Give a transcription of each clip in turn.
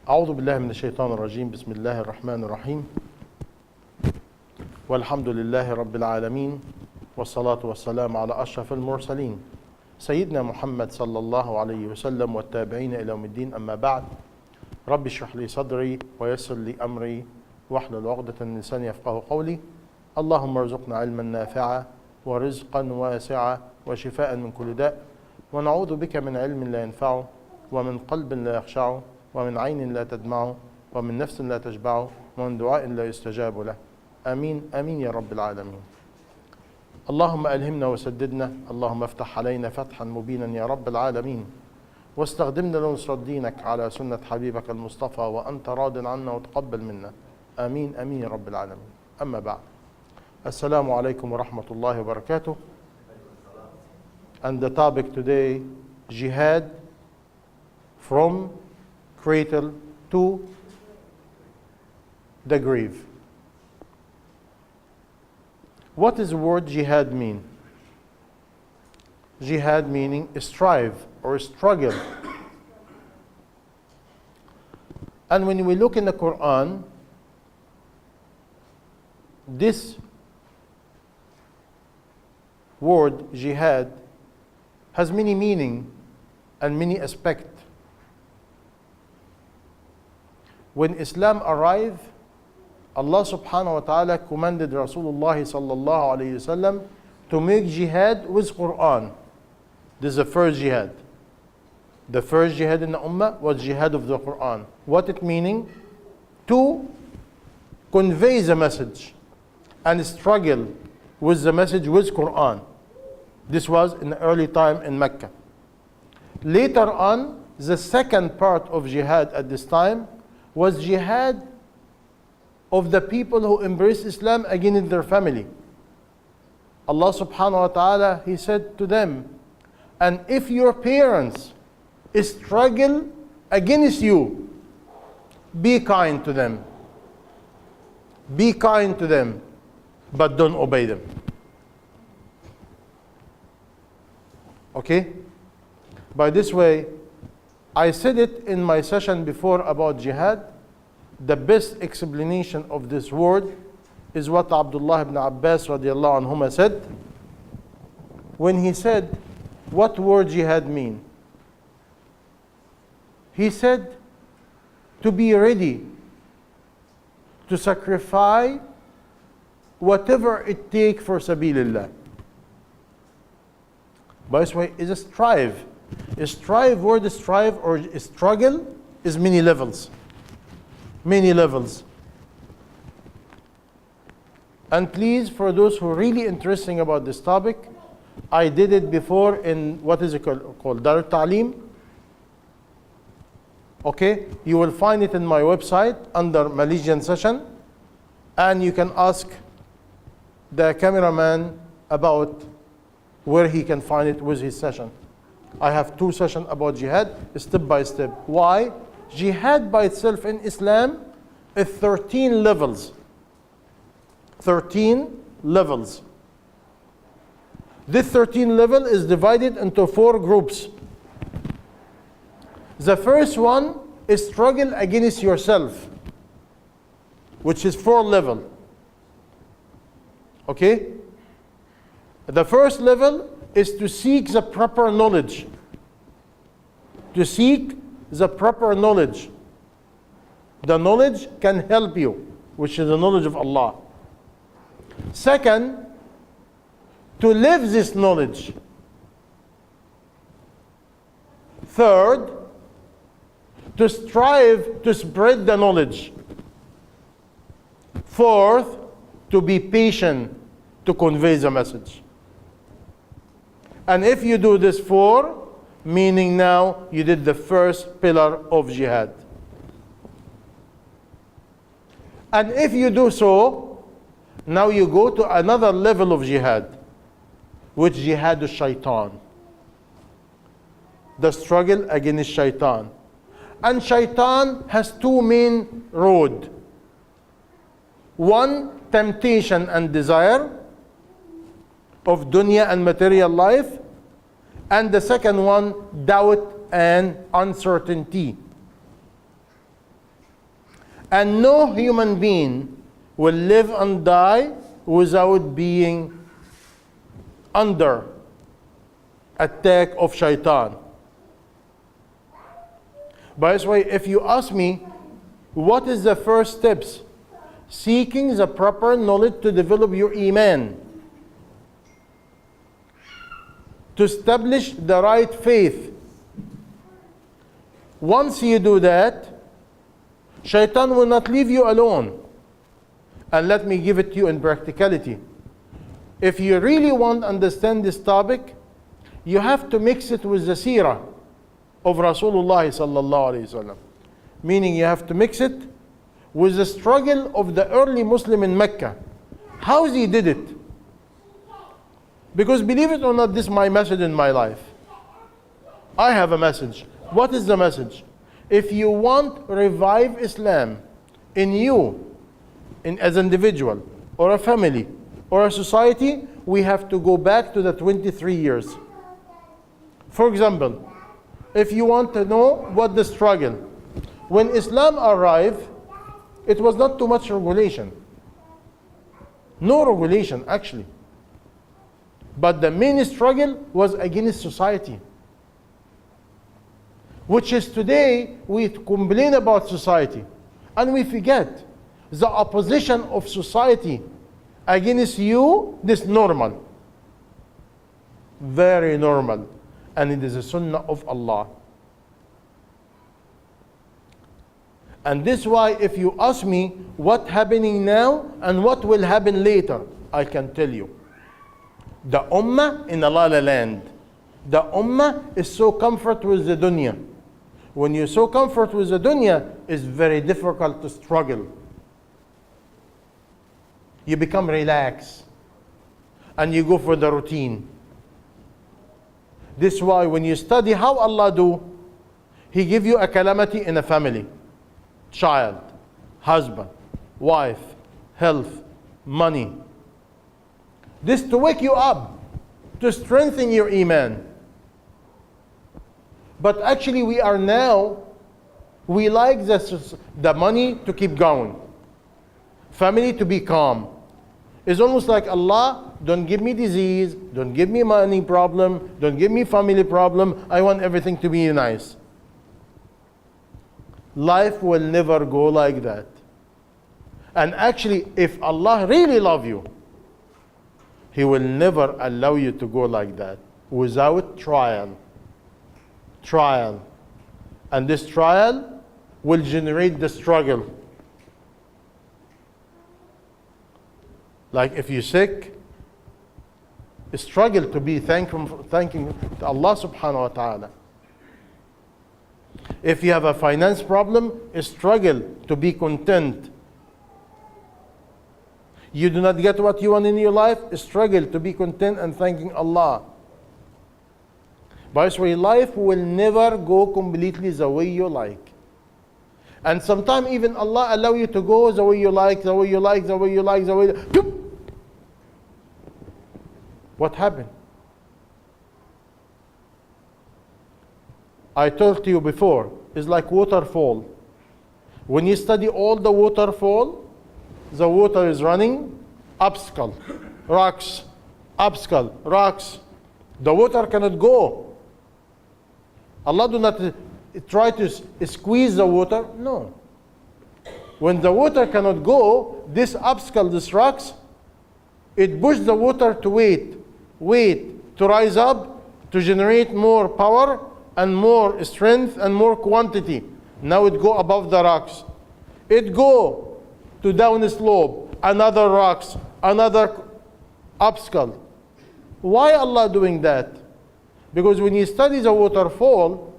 أعوذ بالله من الشيطان الرجيم. بسم الله الرحمن الرحيم. والحمد لله رب العالمين، والصلاة والسلام على أشرف المرسلين سيدنا محمد صلى الله عليه وسلم والتابعين إلى يوم الدين. أما بعد، رب اشرح لي صدري ويسر لي أمري واحلل عقدة من لساني يفقهوا قولي. اللهم ارزقنا علما نافعا ورزقا واسعا وشفاء من كل داء، ونعوذ بك من علم لا ينفع ومن قلب لا يخشع ومن عين لا تدمع ومن نفس لا تشبع ومن دعاء لا يستجاب له. آمين آمين يا رب العالمين. اللهم ألهمنا وسددنا، اللهم افتح علينا فتحا مبينا يا رب العالمين، واستخدمنا لنصرة دينك على سنة حبيبك المصطفى وأنت راض عنا وتقبل منا. آمين آمين يا رب العالمين. أما بعد، السلام عليكم ورحمة الله وبركاته. And the topic today, jihad from cradle to the grave. What does the word jihad mean? Jihad meaning strive or struggle. And when we look in the Quran, this word jihad has many meaning and many aspects. When Islam arrived, Allah subhanahu wa ta'ala commanded Rasulullah sallallahu alayhi wasallam to make jihad with Quran. This is the first jihad. The first jihad in the Ummah was jihad of the Quran. What it meaning? To convey the message and struggle with the message with Quran. This was in the early time in Mecca. Later on, the second part of jihad at this time was jihad of the people who embraced Islam against their family. Allah subhanahu wa ta'ala, He said to them, and if your parents struggle against you, be kind to them. Be kind to them, but don't obey them. Okay? By this way, I said it in my session before about jihad. The best explanation of this word is what Abdullah ibn Abbas radiallahu anhuma said when he said, what word jihad mean? He said, to be ready to sacrifice whatever it takes for sabilillah. By this way, is a strive. A strive, word strive or struggle is many levels. Many levels. And please, for those who are really interested about this topic, I did it before in what is it called? Dar Ta'aleem. Okay, you will find it in my website under Malaysian session, and you can ask the cameraman about where he can find it with his session. I have 2 sessions about jihad, step by step. Why? Jihad by itself in Islam is 13 levels. 13 levels. This 13 level is divided into 4 groups. The first one is struggle against yourself, which is 4 level. Okay? The first level is to seek the proper knowledge. To seek the proper knowledge. The knowledge can help you, which is the knowledge of Allah. Second, to live this knowledge. Third, to strive to spread the knowledge. Fourth, to be patient to convey the message. And if you do this 4, meaning now you did the first pillar of jihad. And if you do so, now you go to another level of jihad, which jihad is shaitan. The struggle against shaitan. And shaitan has 2 main roads. One, temptation and desire of dunya and material life. And the second one, doubt and uncertainty. And no human being will live and die without being under attack of shaitan. By the way, if you ask me, what is the first steps? Seeking the proper knowledge to develop your iman, to establish the right faith. Once you do that, shaitan will not leave you alone. And let me give it to you in practicality. If you really want to understand this topic, you have to mix it with the seerah of Rasulullah sallallahu alayhi wasallam. Meaning you have to mix it with the struggle of the early Muslim in Mecca. How he did it. Because believe it or not, this is my message in my life. I have a message. What is the message? If you want to revive Islam in you, as an individual, or a family, or a society, we have to go back to the 23 years. For example, if you want to know what the struggle, when Islam arrived, it was not too much regulation. No regulation, actually. But the main struggle was against society. Which is today, we complain about society. And we forget the opposition of society against you, this normal. Very normal. And it is a sunnah of Allah. And this is why if you ask me what's happening now and what will happen later, I can tell you. The ummah in a la la land. The ummah is so comfort with the dunya. When you're so comfort with the dunya, it's very difficult to struggle. You become relaxed. And you go for the routine. This is why when you study how Allah do, He give you a calamity in a family. Child, husband, wife, health, money. This to wake you up, to strengthen your iman. But actually we are now, we like the money to keep going. Family to be calm. It's almost like Allah, don't give me disease, don't give me money problem, don't give me family problem. I want everything to be nice. Life will never go like that. And actually, if Allah really love you, He will never allow you to go like that without trial. Trial. And this trial will generate the struggle. Like if you're sick, struggle to be thanking Allah subhanahu wa ta'ala. If you have a finance problem, struggle to be content. You do not get what you want in your life, struggle to be content and thanking Allah. By the way, life will never go completely the way you like. And sometimes even Allah allow you to go the way you like, the way you like, the way you like, the way you like. What happened? I told you before, it's like waterfall. When you study all the waterfall, the water is running, obstacle, rocks, obstacle, rocks. The water cannot go. Allah do not try to squeeze the water. No. When the water cannot go, this obstacle, this rocks, it pushes the water to wait, to rise up, to generate more power and more strength and more quantity. Now it go above the rocks. It go to down slope, another rocks, another obstacle. Why Allah doing that? Because when you study the waterfall,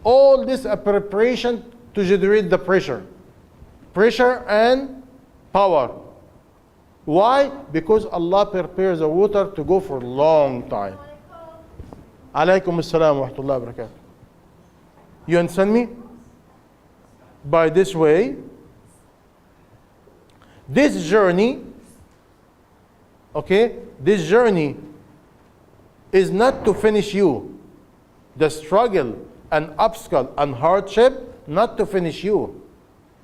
all this a preparation to generate the pressure. Pressure and power. Why? Because Allah prepares the water to go for a long time. Alaykum as-salam wa rahmatullahi wa barakatuh. You understand me? By this way, this journey, okay, this journey is not to finish you. The struggle and obstacle and hardship, not to finish you.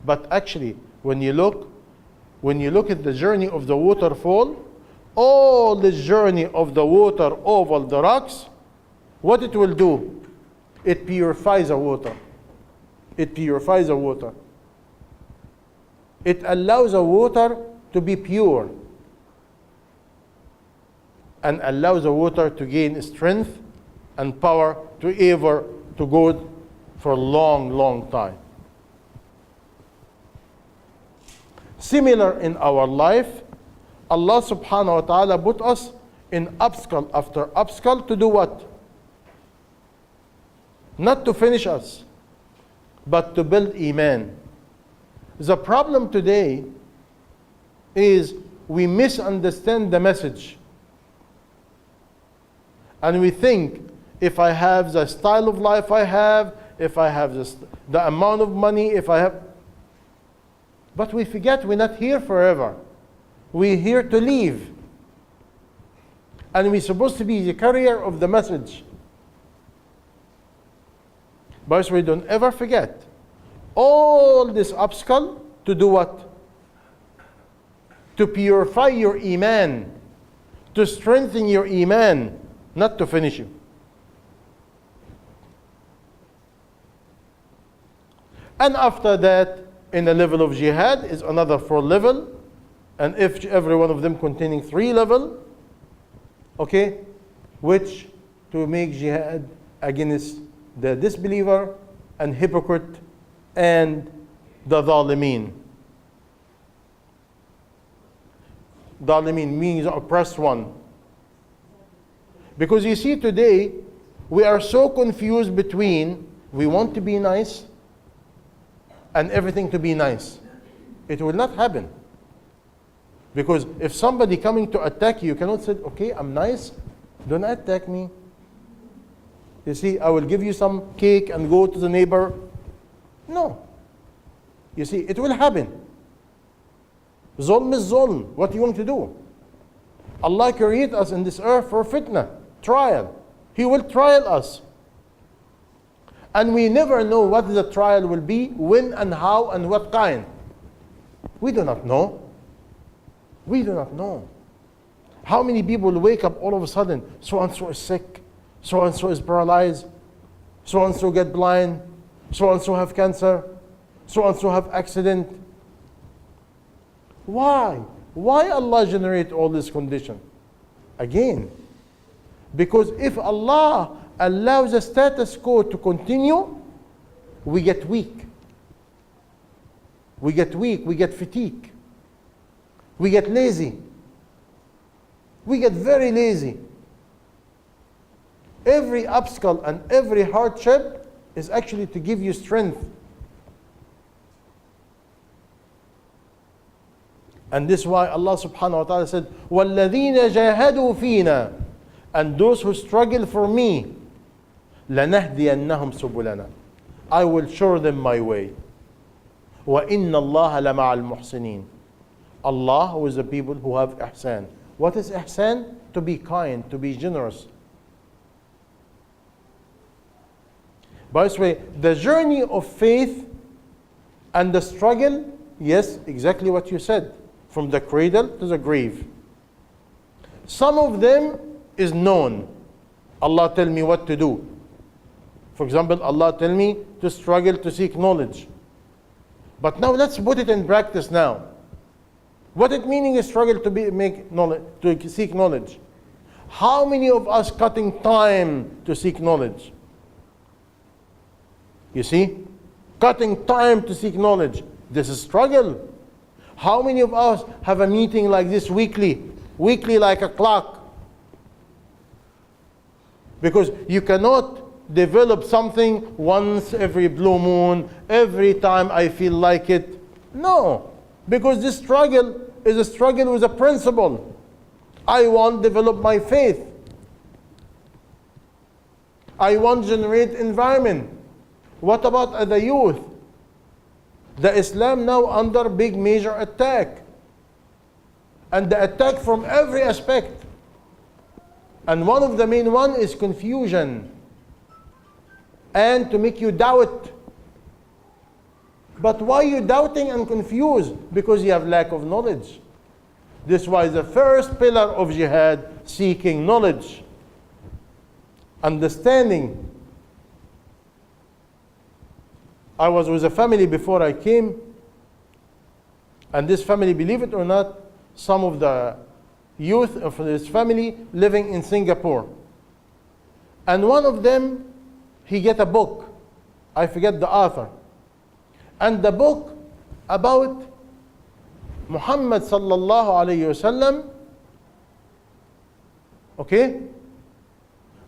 But actually, when you look at the journey of the waterfall, all the journey of the water over the rocks, what it will do? It purifies the water. It purifies the water. It allows the water to be pure and allows the water to gain strength and power to go for a long, long time. Similar in our life, Allah subhanahu wa ta'ala put us in obstacle after obstacle to do what? Not to finish us, but to build Iman. The problem today is we misunderstand the message. And we think, if I have the style of life I have, if I have the amount of money, if I have... But we forget we're not here forever. We're here to live. And we're supposed to be the carrier of the message. But we don't ever forget. All this obstacle to do what? To purify your Iman. To strengthen your Iman. Not to finish you. And after that, in the level of jihad is another 4 level. And if every one of them containing 3 level, okay, which to make jihad against the disbeliever and hypocrite and the Dhalimeen. Dhalimeen means oppressed one. Because you see today, we are so confused between we want to be nice and everything to be nice. It will not happen. Because if somebody coming to attack you, you cannot say, okay, I'm nice, don't attack me. You see, I will give you some cake and go to the neighbor. No. You see, it will happen. Zulm is zulm. What are you going to do? Allah created us in this earth for fitna, trial. He will trial us. And we never know what the trial will be, when and how and what kind. We do not know. We do not know. How many people wake up all of a sudden, so and so is sick, so and so is paralyzed, so and so get blind, so and so have cancer, so and so have accident. Why? Why Allah generate all this condition? Again, because if Allah allows the status quo to continue, we get weak. We get weak, we get fatigue. We get lazy. We get very lazy. Every obstacle and every hardship is actually to give you strength. And this is why Allah subhanahu wa ta'ala said, وَالَّذِينَ جَاهَدُوا فِينَا, and those who struggle for me, لَنَهْدِيَنَّهُمْ سُبُلَنَا, I will show them my way. وَإِنَّ اللَّهَ لَمَعَ الْمُحْسِنِينَ, Allah who is the people who have ihsan. What is ihsan? To be kind, to be generous. By the way, the journey of faith and the struggle, yes, exactly what you said, from the cradle to the grave. Some of them is known. Allah tell me what to do. For example, Allah tell me to struggle to seek knowledge. But now let's put it in practice now. What it meaning is struggle to seek knowledge. How many of us cutting time to seek knowledge? You see? Cutting time to seek knowledge. This is struggle. How many of us have a meeting like this weekly? Weekly like a clock. Because you cannot develop something once every blue moon, every time I feel like it. No. Because this struggle is a struggle with a principle. I want to develop my faith. I want to generate environment. What about the youth? The Islam now under big major attack. And the attack from every aspect. And one of the main one is confusion. And to make you doubt. But why are you doubting and confused? Because you have lack of knowledge. This was the first pillar of jihad, seeking knowledge, understanding. I was with a family before I came, and this family, believe it or not, some of the youth of this family living in Singapore. And one of them, he get a book. I forget the author. And the book about Muhammad sallallahu alayhi wasallam, okay?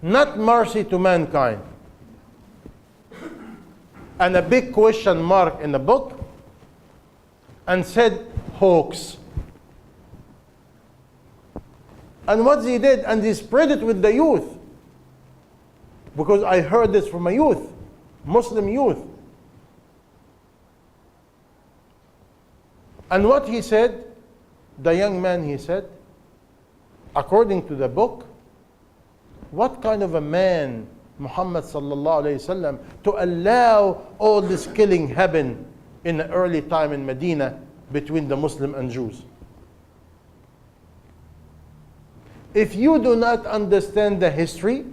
Not mercy to mankind. And a big question mark in the book, and said hoax. And what he did, and he spread it with the youth, because I heard this from a youth, Muslim youth. And what he said, the young man, he said, according to the book, what kind of a man Muhammad sallallahu alayhi wasallam to allow all this killing happen in the early time in Medina between the Muslim and Jews? If you do not understand the history,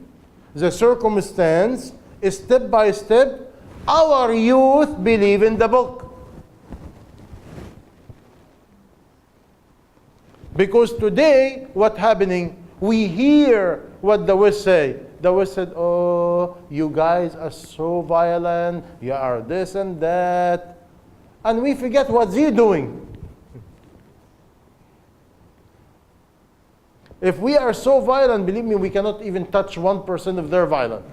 the circumstance, step by step, our youth believe in the book. Because today, what's happening, we hear what the West say. The West said, oh, you guys are so violent, you are this and that. And we forget what they're doing. If we are so violent, believe me, we cannot even touch 1% of their violence.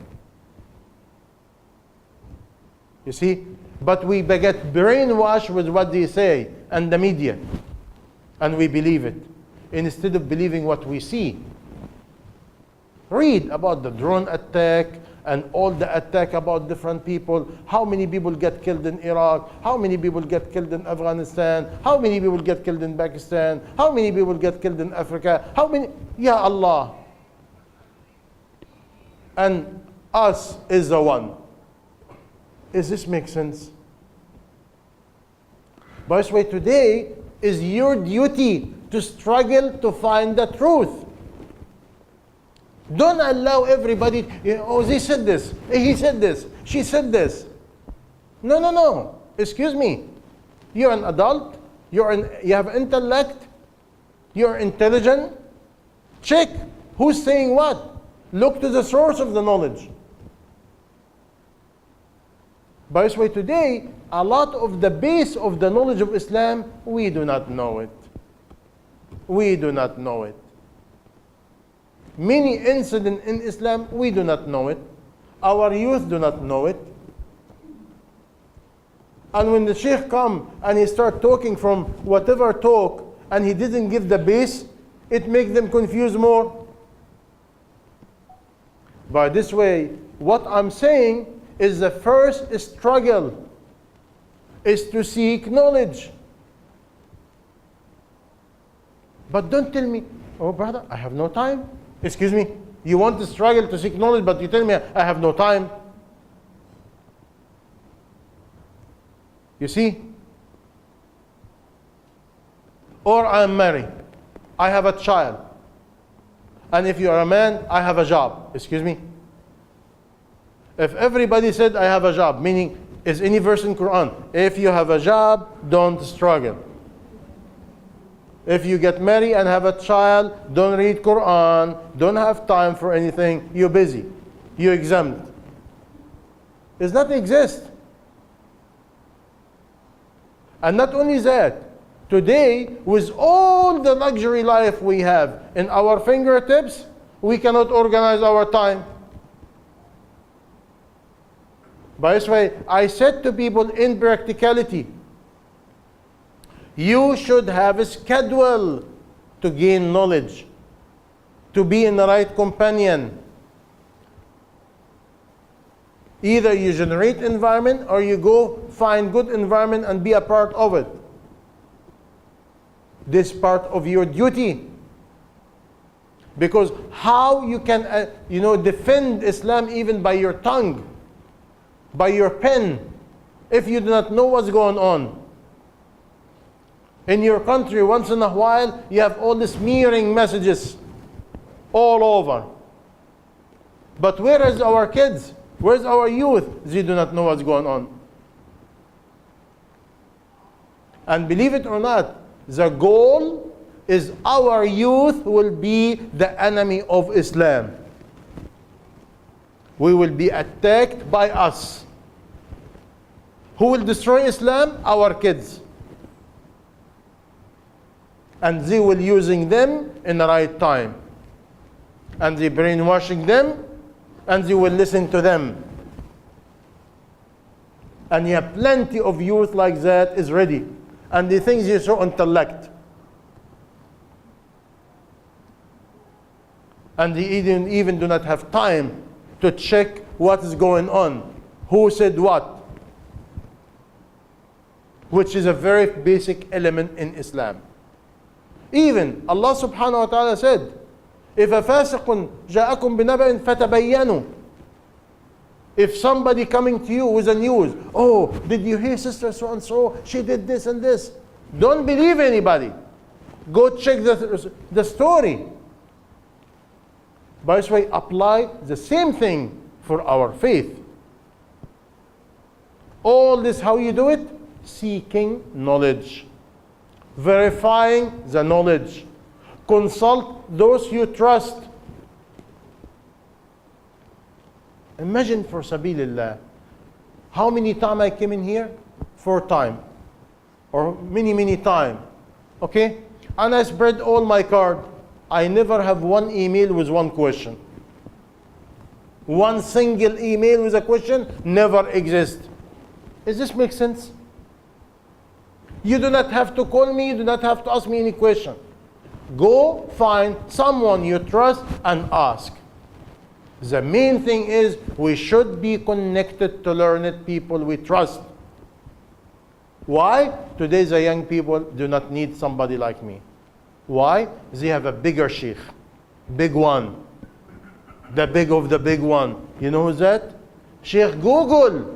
You see? But we get brainwashed with what they say and the media. And we believe it, instead of believing what we see. Read about the drone attack and all the attack about different people. How many people get killed in Iraq? How many people get killed in Afghanistan? How many people get killed in Pakistan? How many people get killed in Africa? How many? Ya Allah. And us is the one. Does this make sense? By the way, today is your duty to struggle to find the truth. Don't allow everybody, oh, they said this, he said this, she said this. No, no, no. Excuse me. You're an adult. You have intellect. You're intelligent. Check who's saying what. Look to the source of the knowledge. By the way, today, a lot of the base of the knowledge of Islam, we do not know it. We do not know it. Many incidents in Islam, we do not know it. Our youth do not know it. And when the Sheikh come and he start talking from whatever talk, and he didn't give the base, it makes them confused more. By this way, what I'm saying is the first struggle is to seek knowledge. But don't tell me, oh brother, I have no time. Excuse me, you want to struggle to seek knowledge, but you tell me I have no time. You see? Or I'm married. I have a child. And if you are a man, I have a job. Excuse me? If everybody said I have a job, meaning is any verse in Quran, if you have a job, don't struggle. If you get married and have a child, don't read Quran, don't have time for anything, you're busy, you're exempt. Does not exist. And not only that, today, with all the luxury life we have in our fingertips, we cannot organize our time. By this way, I said to people in practicality, you should have a schedule to gain knowledge, to be in the right companion. Either you generate environment or you go find good environment and be a part of it. This part of your duty. Because how you can defend Islam even by your tongue, by your pen, if you do not know what's going on. In your country, once in a while, you have all these smearing messages all over. But where is our kids? Where's our youth? They do not know what's going on. And believe it or not, the goal is our youth will be the enemy of Islam. We will be attacked by us. Who will destroy Islam? Our kids. And they will using them in the right time. And they brainwashing them, and they will listen to them. And you have plenty of youth like that is ready. And they think they're so intellect. And they even do not have time to check what is going on. Who said what? Which is a very basic element in Islam. Even Allah subhanahu wa ta'ala said, if a fasiqun ja'akum binaba'in fatabayyanu. If somebody coming to you with a news, oh, did you hear sister so and so? She did this and this. Don't believe anybody. Go check the story. By this way, apply the same thing for our faith. All this, how you do it? Seeking knowledge. Verifying the knowledge. Consult those you trust. Imagine for Sabilillah, how many times I came in here? 4 times. Or many times. Okay? And I spread all my card. I never have one email with one question. One single email with a question never exists. Does this make sense? You do not have to call me, you do not have to ask me any question. Go find someone you trust and ask. The main thing is we should be connected to learned people we trust. Why? Today the young people do not need somebody like me. Why? They have a bigger sheikh. Big one. The big of the big one. You know who's that? Sheikh Google.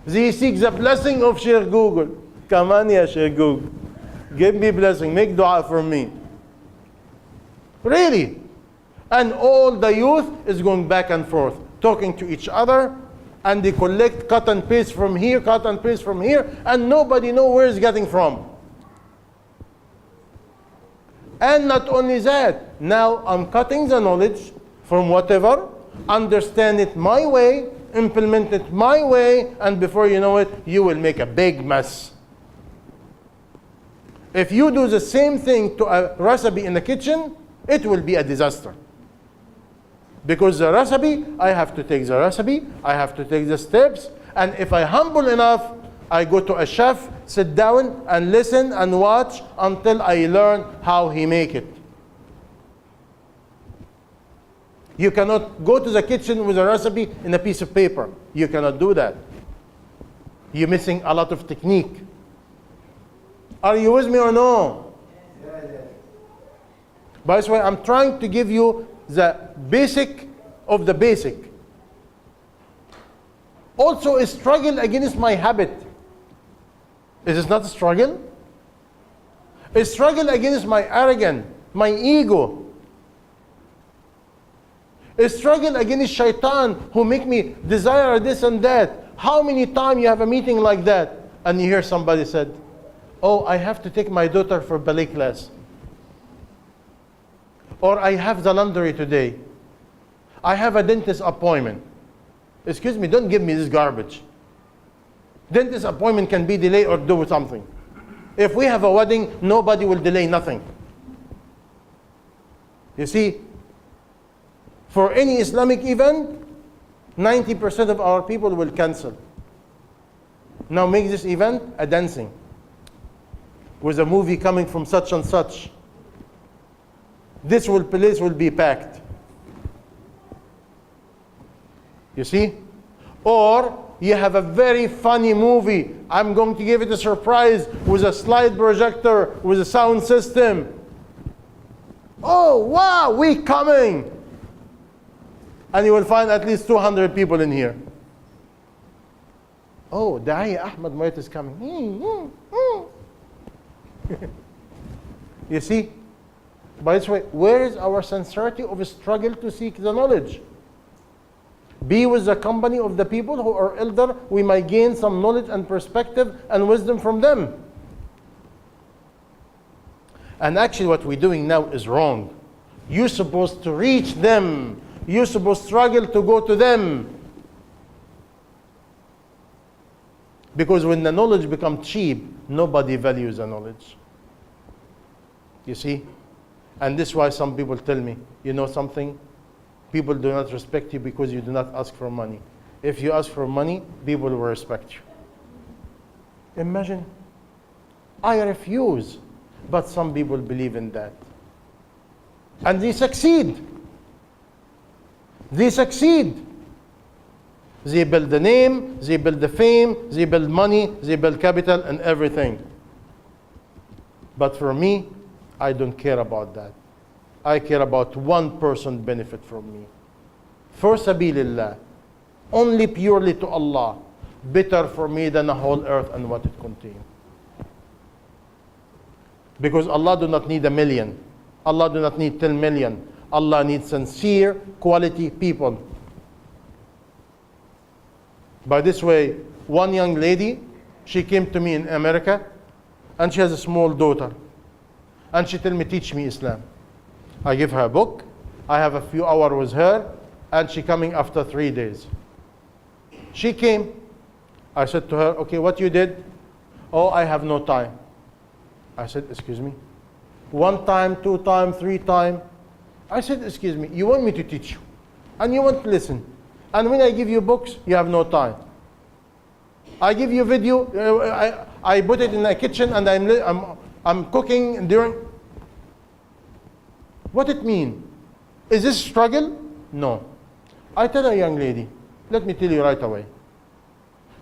They seek the blessing of Sheikh Google. Come on, ya Sheikh Google. Give me blessing. Make dua for me. Really. And all the youth is going back and forth, talking to each other, and they collect cut and paste from here, cut and paste from here, and nobody knows where it's getting from. And not only that, now I'm cutting the knowledge from whatever, understand it my way, implement it my way, and before you know it, you will make a big mess. If you do the same thing to a recipe in the kitchen, it will be a disaster. Because the recipe, I have to take the recipe, I have to take the steps, and if I'm humble enough, I go to a chef, sit down and listen and watch until I learn how he make it. You cannot go to the kitchen with a recipe in a piece of paper. You cannot do that. You're missing a lot of technique. Are you with me or no? Yeah. By this way, I'm trying to give you the basic of the basic. Also, a struggle against my habit. Is this not a struggle? A struggle against my arrogance, my ego. A struggle against shaitan who make me desire this and that. How many times you have a meeting like that and you hear somebody said, oh, I have to take my daughter for ballet class. Or I have the laundry today. I have a dentist appointment. Excuse me, don't give me this garbage. Dentist appointment can be delayed or do something. If we have a wedding, nobody will delay nothing. You see, for any Islamic event, 90% of our people will cancel. Now make this event a dancing with a movie coming from such and such. This place will be packed. You see? Or you have a very funny movie. I'm going to give it a surprise with a slide projector, with a sound system. Oh, wow, we coming. And you will find at least 200 people in here. Oh, Daee Ahmed Maoit is coming. You see? By this way, where is our sincerity of a struggle to seek the knowledge? Be with the company of the people who are elder. We might gain some knowledge and perspective and wisdom from them. And actually what we're doing now is wrong. You're supposed to reach them. You're supposed to struggle to go to them. Because when the knowledge becomes cheap, nobody values the knowledge. You see? And this is why some people tell me, you know something? People do not respect you because you do not ask for money. If you ask for money, people will respect you. Imagine. I refuse. But some people believe in that. And they succeed. They succeed. They build the name, they build the fame, they build money, they build capital and everything. But for me, I don't care about that. I care about one person benefit from me. For sabilillah, only purely to Allah, better for me than the whole earth and what it contains. Because Allah do not need 1 million. Allah do not need 10 million. Allah needs sincere, quality people. By this way, one young lady, she came to me in America, and she has a small daughter. And she told me, teach me Islam. I give her a book. I have a few hours with her, and she coming after 3 days. She came. I said to her, okay, what you did? Oh, I have no time. I said, excuse me. 1 time, 2 time, 3 time. I said, excuse me, you want me to teach you, and you want to listen. And when I give you books, you have no time. I give you video, I put it in the kitchen, and I'm cooking during. What it mean? Is this struggle? No. I tell a young lady, let me tell you right away.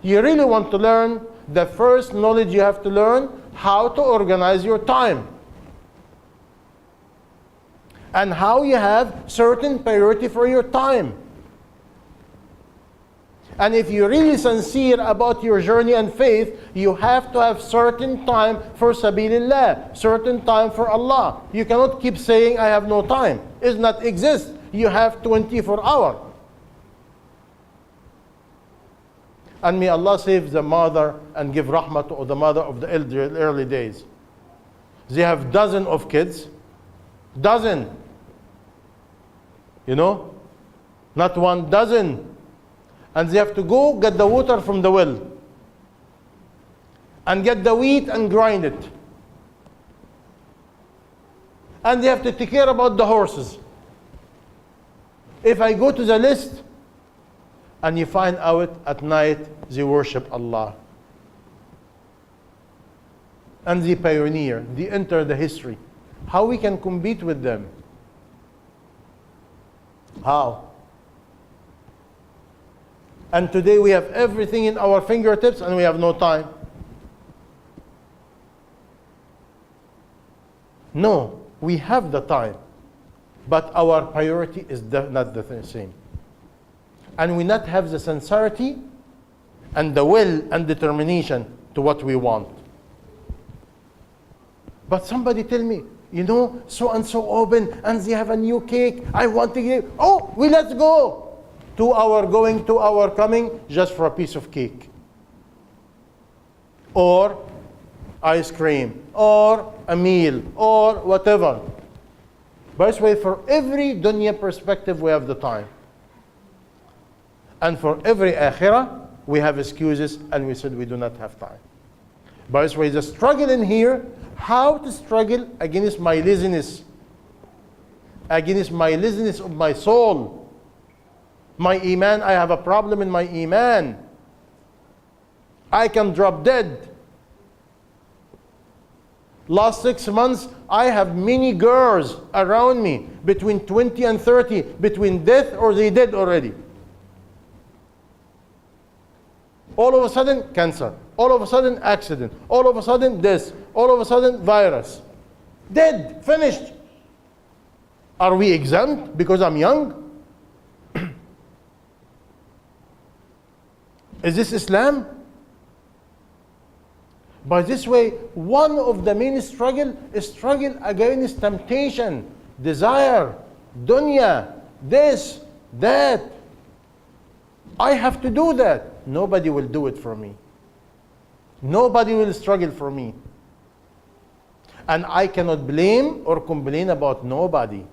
You really want to learn, the first knowledge you have to learn, how to organize your time. And how you have certain priority for your time. And if you're really sincere about your journey and faith, you have to have certain time for sabilillah, certain time for Allah. You cannot keep saying, I have no time. It does not exist. You have 24 hours. And may Allah save the mother and give rahmah to the mother of the early days. They have dozens of kids. Dozen. You know? Not 1 dozen. And they have to go get the water from the well. And get the wheat and grind it. And they have to take care about the horses. If I go to the list, and you find out at night they worship Allah. And they pioneer, they enter the history. How we can compete with them? How? And today we have everything in our fingertips and we have no time. No, we have the time. But our priority is not the same. And we not have the sincerity and the will and determination to what we want. But somebody tell me, you know, so and so open and they have a new cake. I want to give. Oh, let's go. 2 hour going, 2 hour coming, just for a piece of cake. Or ice cream, or a meal, or whatever. By the way, for every dunya perspective, we have the time. And for every akhirah, we have excuses, and we said we do not have time. By the way, the struggle in here, how to struggle against my laziness, against my laziness of my soul. My iman, I have a problem in my iman. I can drop dead. Last 6 months, I have many girls around me, between 20 and 30, between death or they dead already. All of a sudden, cancer. All of a sudden, accident. All of a sudden, this. All of a sudden, virus. Dead. Finished. Are we exempt because I'm young? Is this Islam? By this way, one of the main struggle is struggle against temptation, desire, dunya, this, that. I have to do that. Nobody will do it for me. Nobody will struggle for me. And I cannot blame or complain about nobody.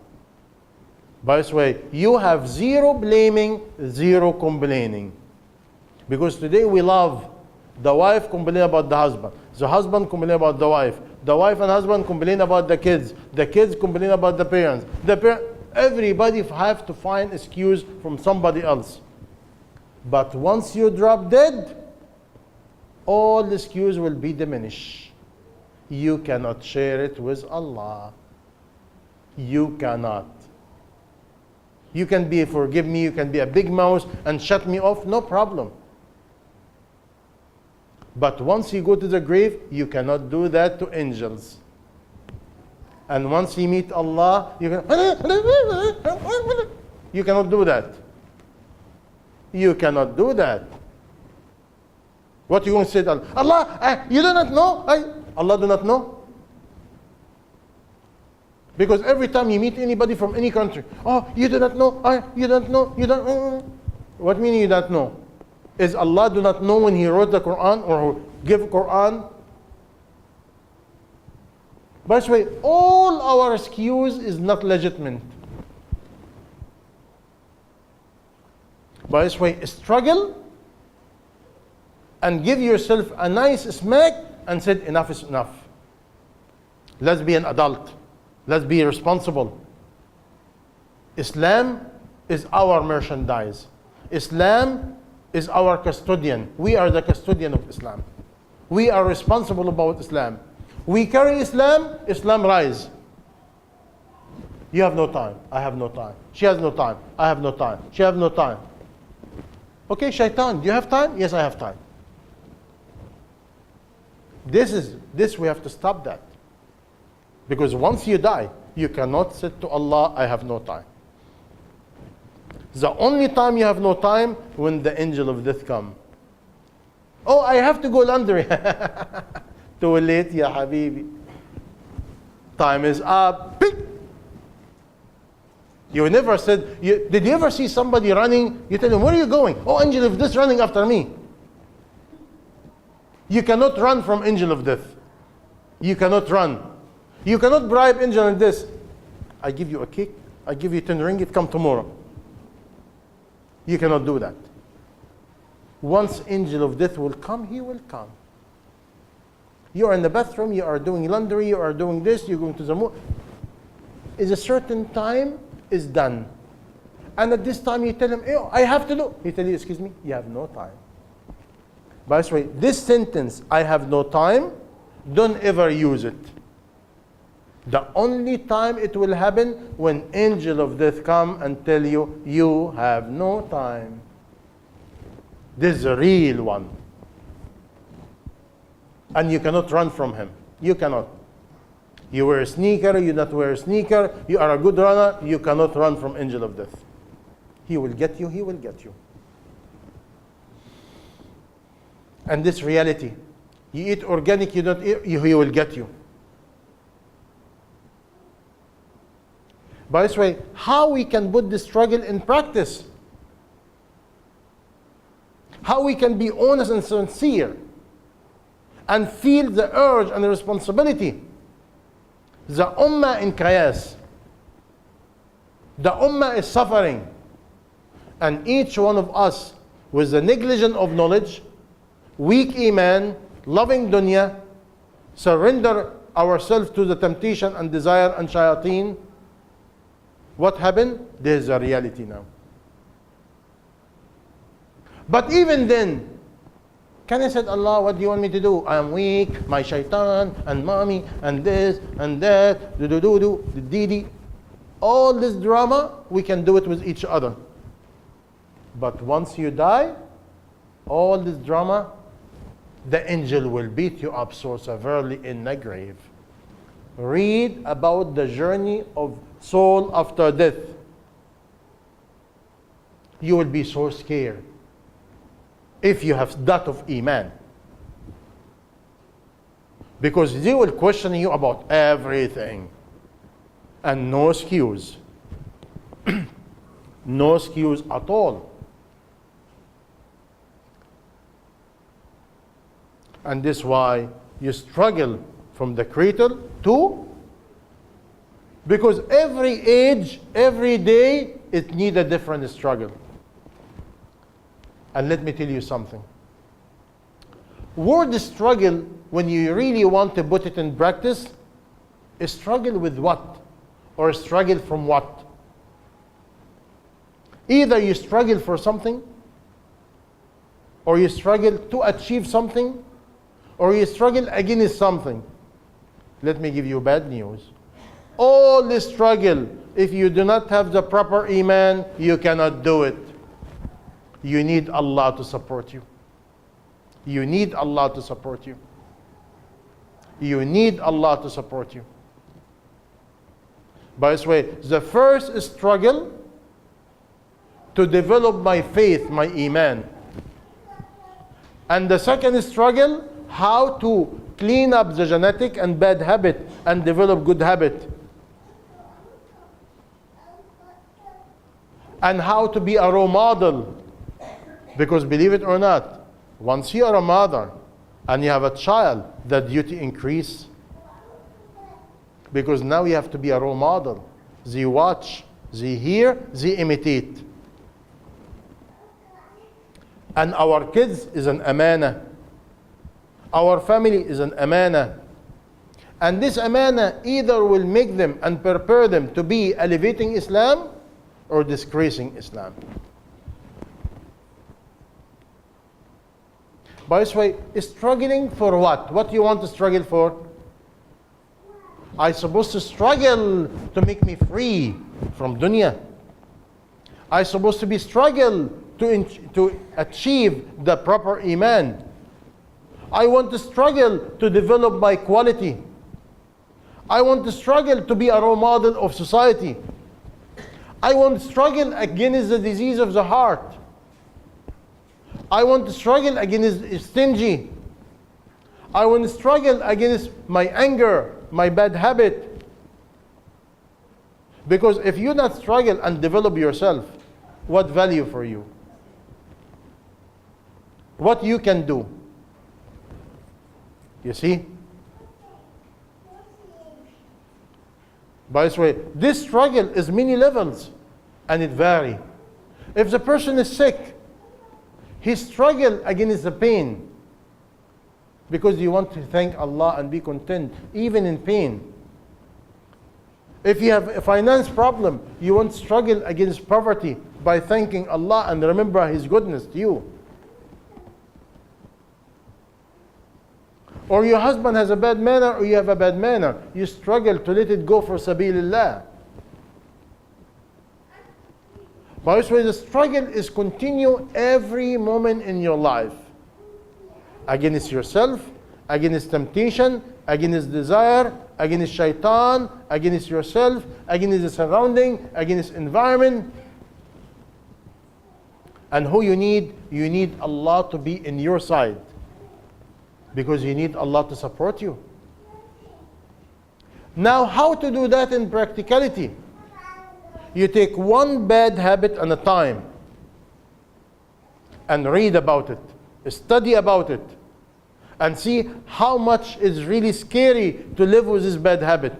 By this way, you have zero blaming, zero complaining. Because today we love the wife complain about the husband complain about the wife and husband complain about the kids complain about the parents, everybody have to find excuse from somebody else. But once you drop dead, all the excuse will be diminished. You cannot share it with Allah. You cannot. You can be, forgive me, you can be a big mouth and shut me off, no problem. But once you go to the grave, you cannot do that to angels. And once you meet Allah, you cannot do that. You cannot do that. What are you going to say to Allah? Allah, you do not know? Allah do not know? Because every time you meet anybody from any country, oh, you do not know? You don't know? You don't know? What mean you don't know? Is Allah do not know when He wrote the Quran or give Quran? By the way, all our excuse is not legitimate. By this way, struggle and give yourself a nice smack and say, enough is enough. Let's be an adult. Let's be responsible. Islam is our merchandise. Islam is our custodian. We are the custodian of Islam. We are responsible about Islam. We carry Islam, Islam rise. You have no time. I have no time. She has no time. I have no time. She has no time. Okay, Shaitan, do you have time? Yes, I have time. This we have to stop that. Because once you die, you cannot say to Allah, I have no time. The only time you have no time when the angel of death come. Oh, I have to go laundry. Too late, ya habibi. Time is up. Pick. You never said, did you ever see somebody running? You tell him, where are you going? Oh, angel of death running after me. You cannot run from angel of death. You cannot run. You cannot bribe angel of death. I give you a cake. I give you 10 ringgit. Come tomorrow. You cannot do that. Once angel of death will come, he will come. You are in the bathroom, you are doing laundry, you are doing this, you're going to the moon. Is a certain time is done. And at this time you tell him, oh, I have to do. He tell you, excuse me, you have no time. By the way, this sentence, I have no time, don't ever use it. The only time it will happen when angel of death come and tell you, you have no time. This is a real one. And you cannot run from him. You cannot. You wear a sneaker, you not wear a sneaker, you are a good runner, you cannot run from angel of death. He will get you, he will get you. And this reality, you eat organic, you don't eat, he will get you. By this way, how we can put this struggle in practice? How we can be honest and sincere and feel the urge and the responsibility. The ummah in chaos. The ummah is suffering. And each one of us, with the negligence of knowledge, weak iman, loving dunya, surrender ourselves to the temptation and desire and shayateen. What happened? There is a reality now. But even then, can I say, Allah, what do you want me to do? I am weak, my shaitan, and mommy, and this, and that, the all this drama, we can do it with each other. But once you die, all this drama, the angel will beat you up so severely in the grave. Read about the journey of soul after death. You will be so scared if you have that of iman. Because they will question you about everything. And no excuse. No excuse at all. And this is why you struggle from the cradle to, because every age, every day, it needs a different struggle. And let me tell you something. Word struggle, when you really want to put it in practice, is struggle with what? Or struggle from what? Either you struggle for something, or you struggle to achieve something, or you struggle against something. Let me give you bad news. All this struggle, if you do not have the proper iman, you cannot do it. You need Allah to support you. You need Allah to support you. You need Allah to support you. By this way, the first struggle to develop my faith, my iman. And the second struggle, how to clean up the genetic and bad habit and develop good habit. And how to be a role model. Because believe it or not, once you are a mother and you have a child, the duty increase. Because now you have to be a role model. They watch, they hear, they imitate. And our kids is an amana. Our family is an amana. And this amana either will make them and prepare them to be elevating Islam or disgracing Islam. By this way, struggling for what? What do you want to struggle for? I'm supposed to struggle to make me free from dunya. I'm supposed to be struggle to achieve the proper iman. I want to struggle to develop my quality. I want to struggle to be a role model of society. I want to struggle against the disease of the heart. I want to struggle against stingy. I want to struggle against my anger, my bad habit. Because if you not struggle and develop yourself, what value for you? What you can do? You see? By this way, this struggle is many levels and it varies. If the person is sick, he struggles against the pain because you want to thank Allah and be content even in pain. If you have a finance problem, you want to struggle against poverty by thanking Allah and remember His goodness to you. Or your husband has a bad manner or you have a bad manner. You struggle to let it go for sabilillah. By this way, the struggle is continue every moment in your life. Against yourself, against temptation, against desire, against shaitan, against yourself, against the surrounding, against environment. And who you need? You need Allah to be in your side. Because you need Allah to support you. Now, how to do that in practicality? You take one bad habit at a time and read about it, study about it, and see how much is really scary to live with this bad habit.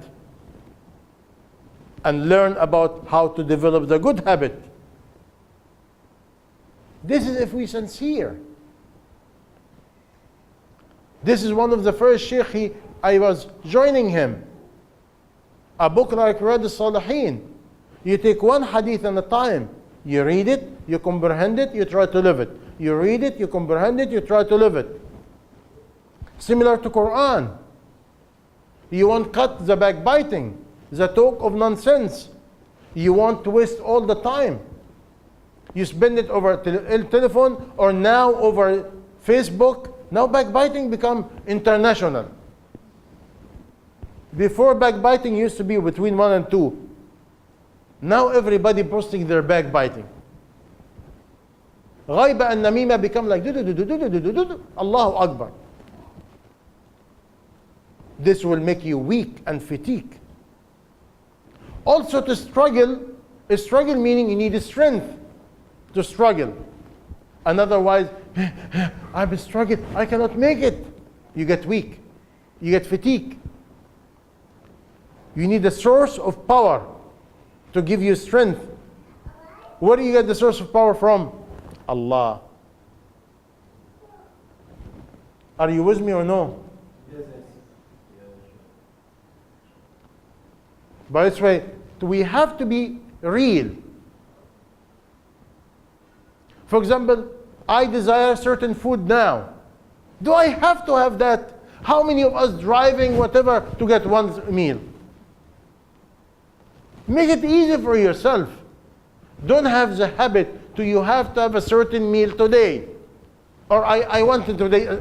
And learn about how to develop the good habit. This is if we sincere. This is one of the first sheikh I was joining him. A book like Riyadh al-Salihin. You take one hadith at a time. You read it, you comprehend it, you try to live it. You read it, you comprehend it, you try to live it. Similar to Quran. You won't cut the backbiting, the talk of nonsense. You want to waste all the time. You spend it over telephone or now over Facebook. Now backbiting become international. Before backbiting used to be between 1 and 2. Now everybody posting their backbiting. Ghaiba and namima become like Allahu Akbar. This will make you weak and fatigue. Also to struggle meaning you need strength to struggle. And otherwise, I'm struggling, I cannot make it. You get weak. You get fatigue. You need a source of power to give you strength. Where do you get the source of power from? Allah. Are you with me or no? Yes. By this way, we have to be real. For example, I desire certain food now. Do I have to have that? How many of us driving whatever to get one meal? Make it easy for yourself. Don't have the habit to you have to have a certain meal today. Or I want it today.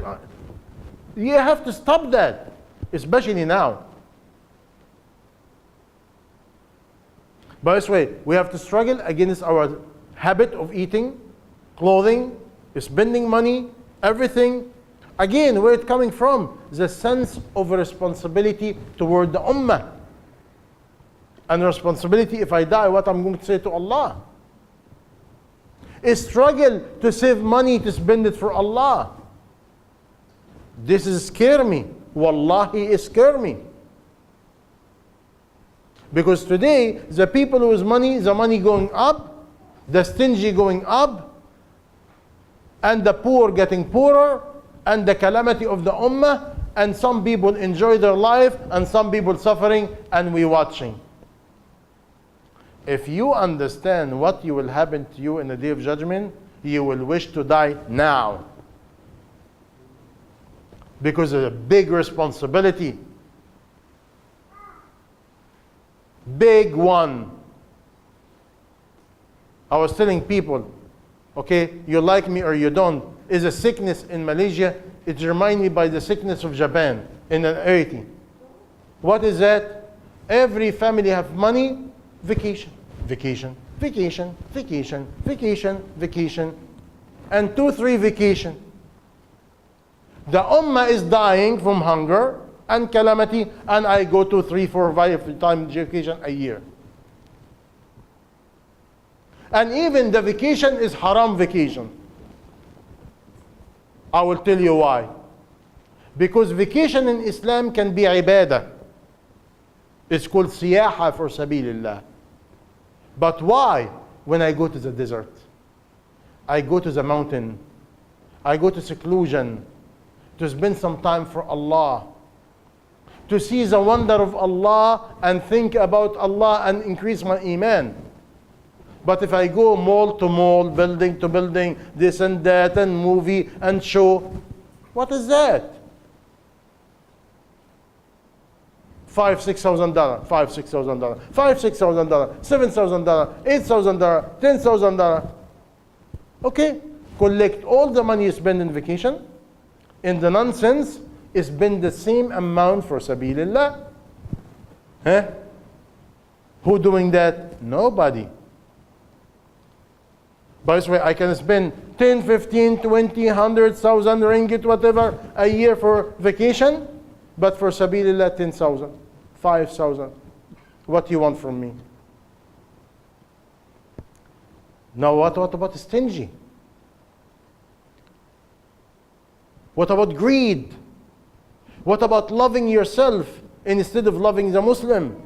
You have to stop that, especially now. By this way, we have to struggle against our habit of eating, clothing, spending money, everything. Again, where it's coming from? The sense of responsibility toward the ummah. And responsibility, if I die, what I'm going to say to Allah. A struggle to save money to spend it for Allah. This is scare me. Wallahi, it scare me. Because today, the people who has money, the money going up, the stingy going up, and the poor getting poorer, and the calamity of the ummah, and some people enjoy their life, and some people suffering, and we watching. If you understand what will happen to you in the day of judgment, you will wish to die now. Because of a big responsibility. Big one. I was telling people, okay, you like me or you don't, is a sickness in Malaysia. It reminds me by the sickness of Japan in the 80s. What is that? Every family have money, vacation, vacation, vacation, vacation, vacation, vacation, and 2-3 vacation. The ummah is dying from hunger and calamity, and I go to 3-4-5 times vacation a year. And even the vacation is haram vacation. I will tell you why. Because vacation in Islam can be ibadah. It's called siyaha for sabilillah. But why? When I go to the desert, I go to the mountain, I go to seclusion, to spend some time for Allah, to see the wonder of Allah and think about Allah and increase my iman. But if I go mall to mall, building to building, this and that, and movie and show, what is that? $5,000, $6,000, $5,000, $6,000, $5,000, $6,000, $7,000, $8,000, $10,000. Okay, collect all the money you spend in vacation. In the nonsense, spend the same amount for sabilillah. Huh? Who doing that? Nobody. By this way, I can spend 10, 15, 20, 100,000 ringgit, whatever, a year for vacation, but for sabilillah, 10,000, 5,000. What do you want from me? Now, what about stingy? What about greed? What about loving yourself instead of loving the Muslim?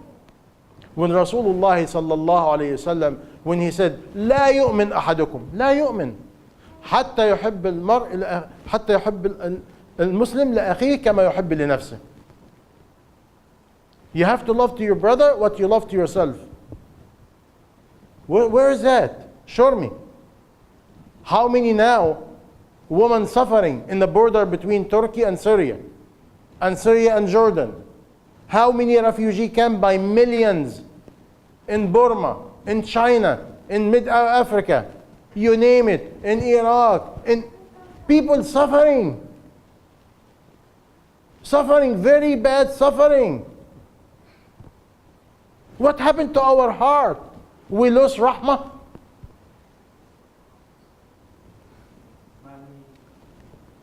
When Rasulullah sallallahu alayhi wasallam, when he said, لا يؤمن أحدكم, لا يؤمن حتى يحب المرء حتى يحب المسلم لأخيه كما يحب لنفسه. You have to love to your brother what you love to yourself. Where is that? Show me. How many now women suffering in the border between Turkey and Syria and Jordan? How many refugee camps by millions in Burma, in China, in Mid-Africa, you name it, in Iraq, in people suffering. Suffering, very bad suffering. What happened to our heart? We lost rahmah.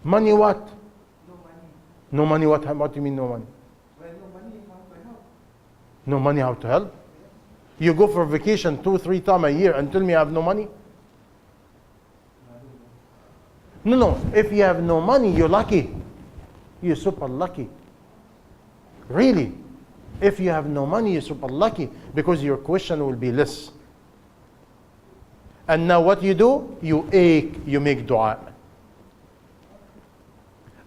Money what? No money. No money what? What do you mean no money? When No money, how to help? You go for vacation 2-3 times a year and tell me I have no money? No. If you have no money, you're lucky. You're super lucky. Really. If you have no money, you're super lucky because your question will be less. And now what you do? You ache, you make dua.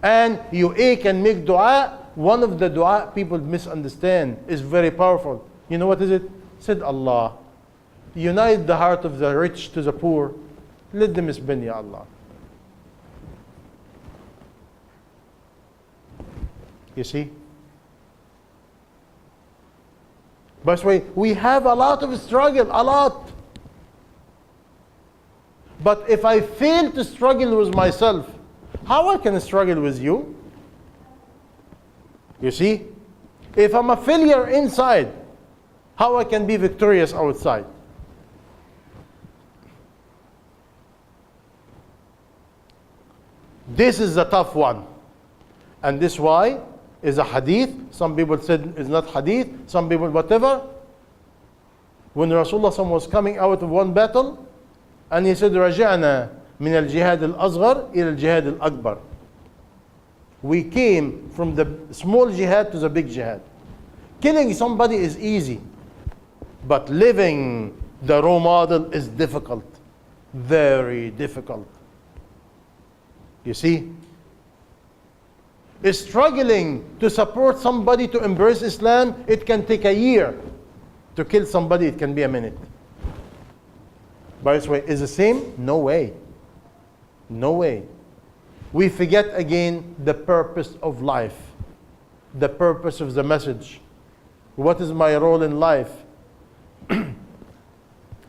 And you ache and make dua. One of the dua people misunderstand is very powerful. You know what is it? Said Allah, unite the heart of the rich to the poor. Let them spend, Ya Allah. You see? By the way, we have a lot of struggle, a lot. But if I fail to struggle with myself, how I can struggle with you? You see? If I'm a failure inside, how I can be victorious outside? This is the tough one. And this why is a hadith. Some people said it's not hadith. Some people whatever. When Rasulullah was coming out of one battle, and he said, رجعنا من الجهاد الأصغر إلى الجهاد الأكبر. We came from the small jihad to the big jihad. Killing somebody is easy, but living the role model is difficult, very difficult. You see? Struggling to support somebody to embrace Islam, it can take a year. To kill somebody, it can be a minute. By the way, is the same? No way. No way. We forget again the purpose of life, the purpose of the message. What is my role in life?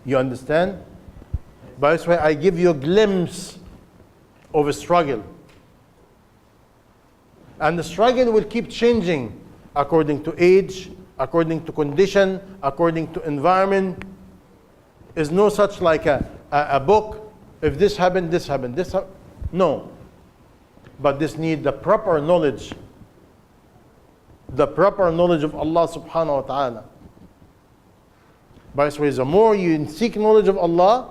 You understand? By the way, I give you a glimpse of a struggle. And the struggle will keep changing according to age, according to condition, according to environment. Is no such like a book. If this happened, this happened. No. But this needs the proper knowledge. The proper knowledge of Allah subhanahu wa ta'ala. By the way, the more you seek knowledge of Allah,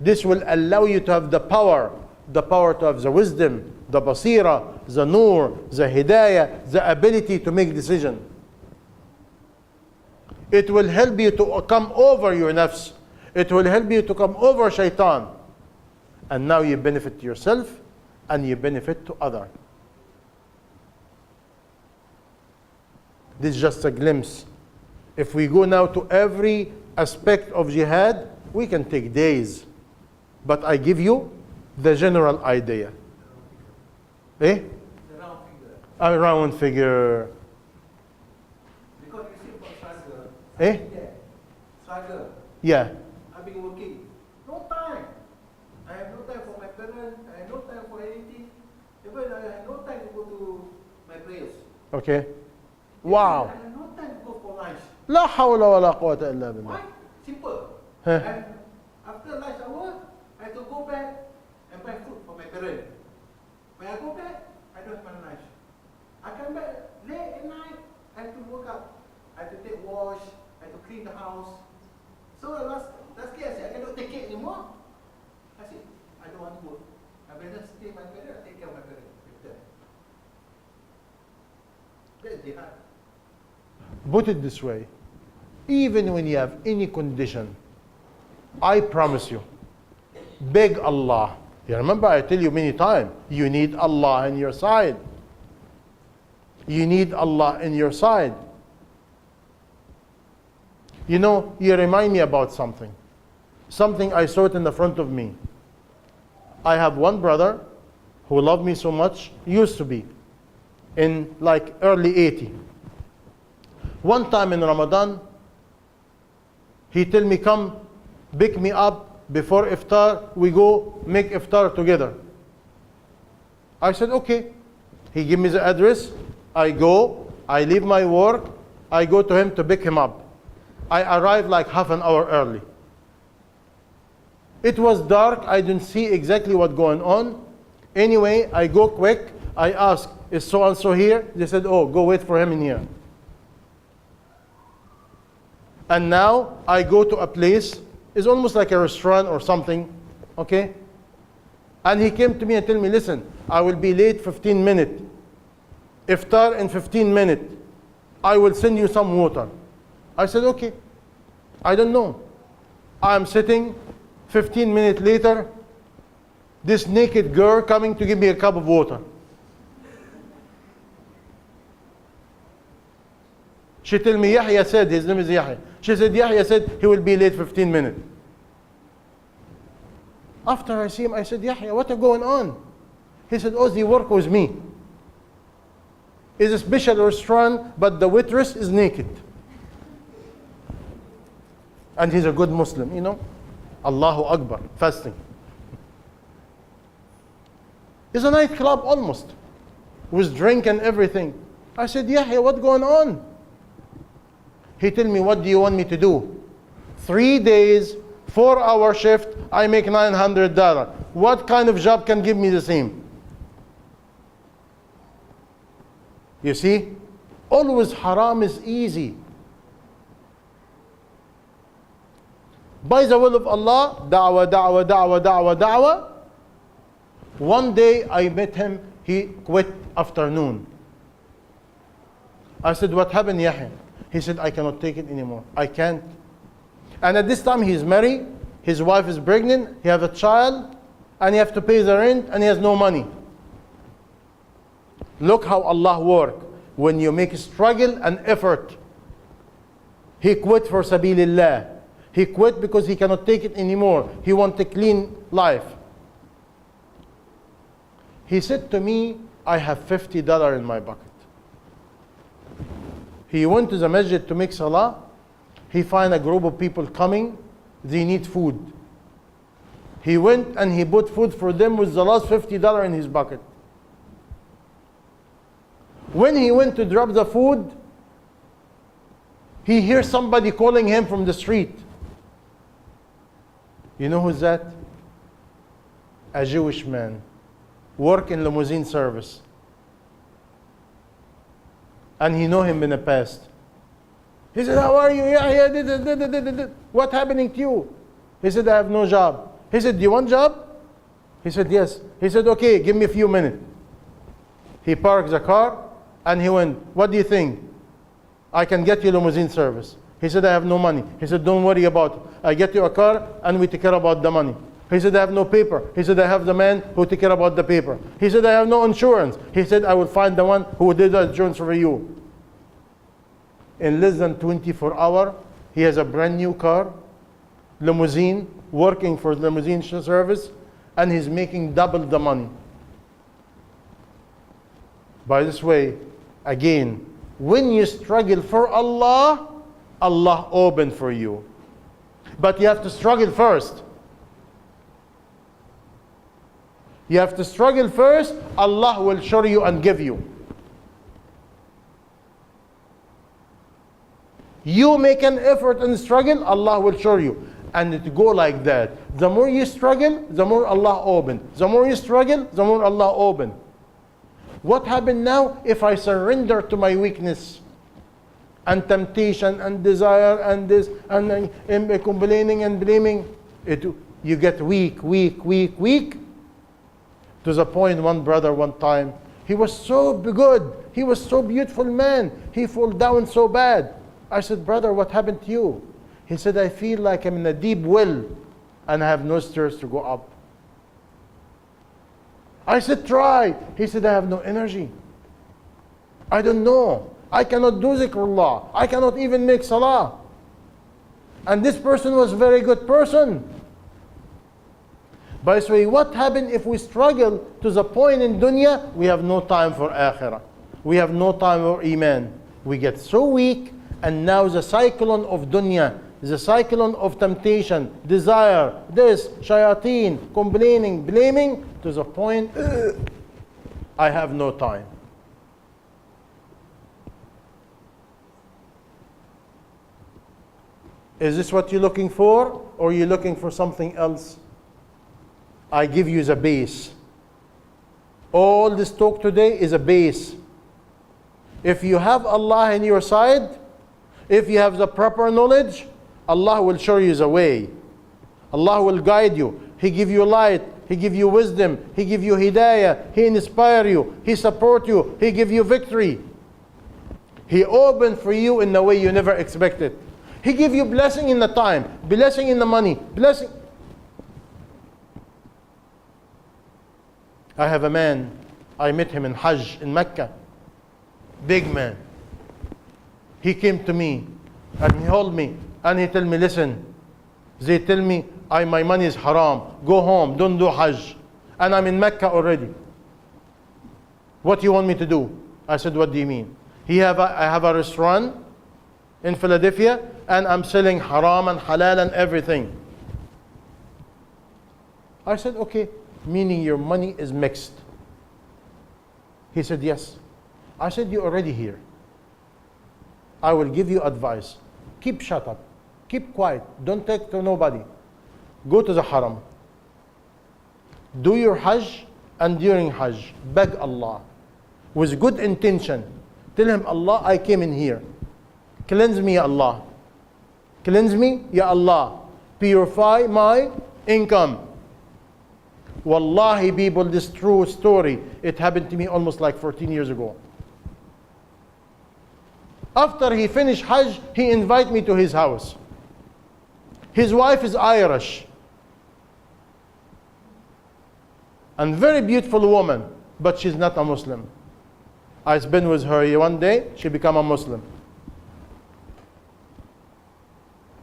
this will allow you to have the power to have the wisdom, the basira, the nur, the hidayah, the ability to make decision. It will help you to come over your nafs. It will help you to come over shaitan. And now you benefit yourself and you benefit to others. This is just a glimpse. If we go now to every aspect of jihad, we can take days. But I give you the general idea. Eh? The round figure. A round figure. Because you see for struggle. Eh? Struggle. Yeah. I've been working. No time. I have no time for my parents. I have no time for anything. Even I have no time to go to my prayers. Okay. Wow. I have no time to go for lunch. لا حول ولا قوة إلا بالله. Why? Simple. Huh. And after lunch hour, I have to go back and buy food for my parents. When I go back, I don't have my lunch. I come back late at night, I have to wake up. I have to take wash, I have to clean the house. So last day I said, I cannot take it anymore. I said, I don't want to work. I better stay with my parents, take care of my parents. That's jihad. Put it this way. Even when you have any condition, I promise you, beg Allah. You remember I tell you many times, you need Allah on your side. You need Allah in your side. You know, you remind me about something. Something I saw it in the front of me. I have one brother who loved me so much, used to be, in like early 80. One time in Ramadan, he tell me, come, pick me up before iftar, we go make iftar together. I said, okay. He give me the address, I go, I leave my work, I go to him to pick him up. I arrived like half an hour early. It was dark, I didn't see exactly what going on. Anyway, I go quick, I ask, is so-and-so here? They said, oh, go wait for him in here. And now I go to a place, it's almost like a restaurant or something, okay? And he came to me and told me, listen, I will be late 15 minutes. Iftar in 15 minutes. I will send you some water. I said, okay. I don't know. I'm sitting, 15 minutes later, this naked girl coming to give me a cup of water. She told me, Yahya said, his name is Yahya. She said, Yahya said he will be late 15 minutes. After I see him, I said, Yahya, what is going on? He said, oh, they work with me. It's a special restaurant, but the waitress is naked. And he's a good Muslim, you know. Allahu Akbar, fasting. It's a nightclub almost, with drink and everything. I said, Yahya, what's going on? He told me, what do you want me to do? 3 days, 4-hour shift, I make $900. What kind of job can give me the same? You see, always haram is easy. By the will of Allah, da'wah, da'wah, da'wah, da'wah, da'wah. One day I met him, he quit afternoon. I said, what happened, Yahya? He said, I cannot take it anymore. I can't. And at this time he's married, his wife is pregnant, he has a child, and he has to pay the rent, and he has no money. Look how Allah works. When you make struggle and effort. He quit for sabilillah. He quit because he cannot take it anymore. He wants a clean life. He said to me, I have $50 in my bucket. He went to the masjid to make salah. He find a group of people coming. They need food. He went and he bought food for them with the last $50 in his bucket. When he went to drop the food, he hears somebody calling him from the street. You know who's that? A Jewish man. Work in limousine service. And he know him in the past. He said, how are you? Yeah. What happening to you? He said, I have no job. He said, do you want a job? He said, yes. He said, okay, give me a few minutes. He parked the car and he went, what do you think? I can get you limousine service. He said, I have no money. He said, don't worry about it. I get you a car and we take care about the money. He said, I have no paper. He said, I have the man who take care about the paper. He said, I have no insurance. He said, I will find the one who did the insurance for you. In less than 24 hours, he has a brand new car, limousine, working for limousine service, and he's making double the money. By this way, again, when you struggle for Allah, Allah open for you. But you have to struggle first. You have to struggle first, Allah will show you and give you. You make an effort and struggle, Allah will show you. And it go like that. The more you struggle, the more Allah open. The more you struggle, the more Allah open. What happened now if I surrender to my weakness and temptation and desire and this and complaining and blaming? You get weak. To the point, one brother one time, he was so good, he was so beautiful man, he fall down so bad. I said, brother, what happened to you? He said, I feel like I'm in a deep well and I have no stairs to go up. I said, try. He said, I have no energy. I don't know. I cannot do zikrullah. I cannot even make salah. And this person was a very good person. By the way, what happened if we struggle to the point in dunya, we have no time for akhirah. We have no time for iman. We get so weak, and now the cyclone of dunya, the cyclone of temptation, desire, this, shayateen, complaining, blaming, to the point, I have no time. Is this what you're looking for, or are you looking for something else? I give you the base. All this talk today is a base. If you have Allah in your side, If you have the proper knowledge, Allah will show you the way. Allah will guide you. He give you light. He give you wisdom. He give you hidayah. He inspire you. He support you. He give you victory. He open for you in a way you never expected. He give you blessing in the time, blessing in the money, blessing. I have a man, I met him in Hajj in Mecca. Big man. He came to me and he held me and he told me, listen, they tell me my money is haram. Go home, don't do Hajj. And I'm in Mecca already. What do you want me to do? I said, what do you mean? I have a restaurant in Philadelphia and I'm selling haram and halal and everything. I said, okay, meaning your money is mixed. He said, yes. I said, you're already here. I will give you advice. Keep shut up. Keep quiet. Don't talk to nobody. Go to the haram. Do your Hajj, and during Hajj, beg Allah with good intention. Tell him, Allah, I came in here. Cleanse me, Ya Allah. Cleanse me, Ya Allah. Purify my income. Wallahi, people, this true story, it happened to me almost like 14 years ago. After he finished Hajj, he invited me to his house. His wife is Irish. And very beautiful woman, but she's not a Muslim. I spent with her one day, she became a Muslim.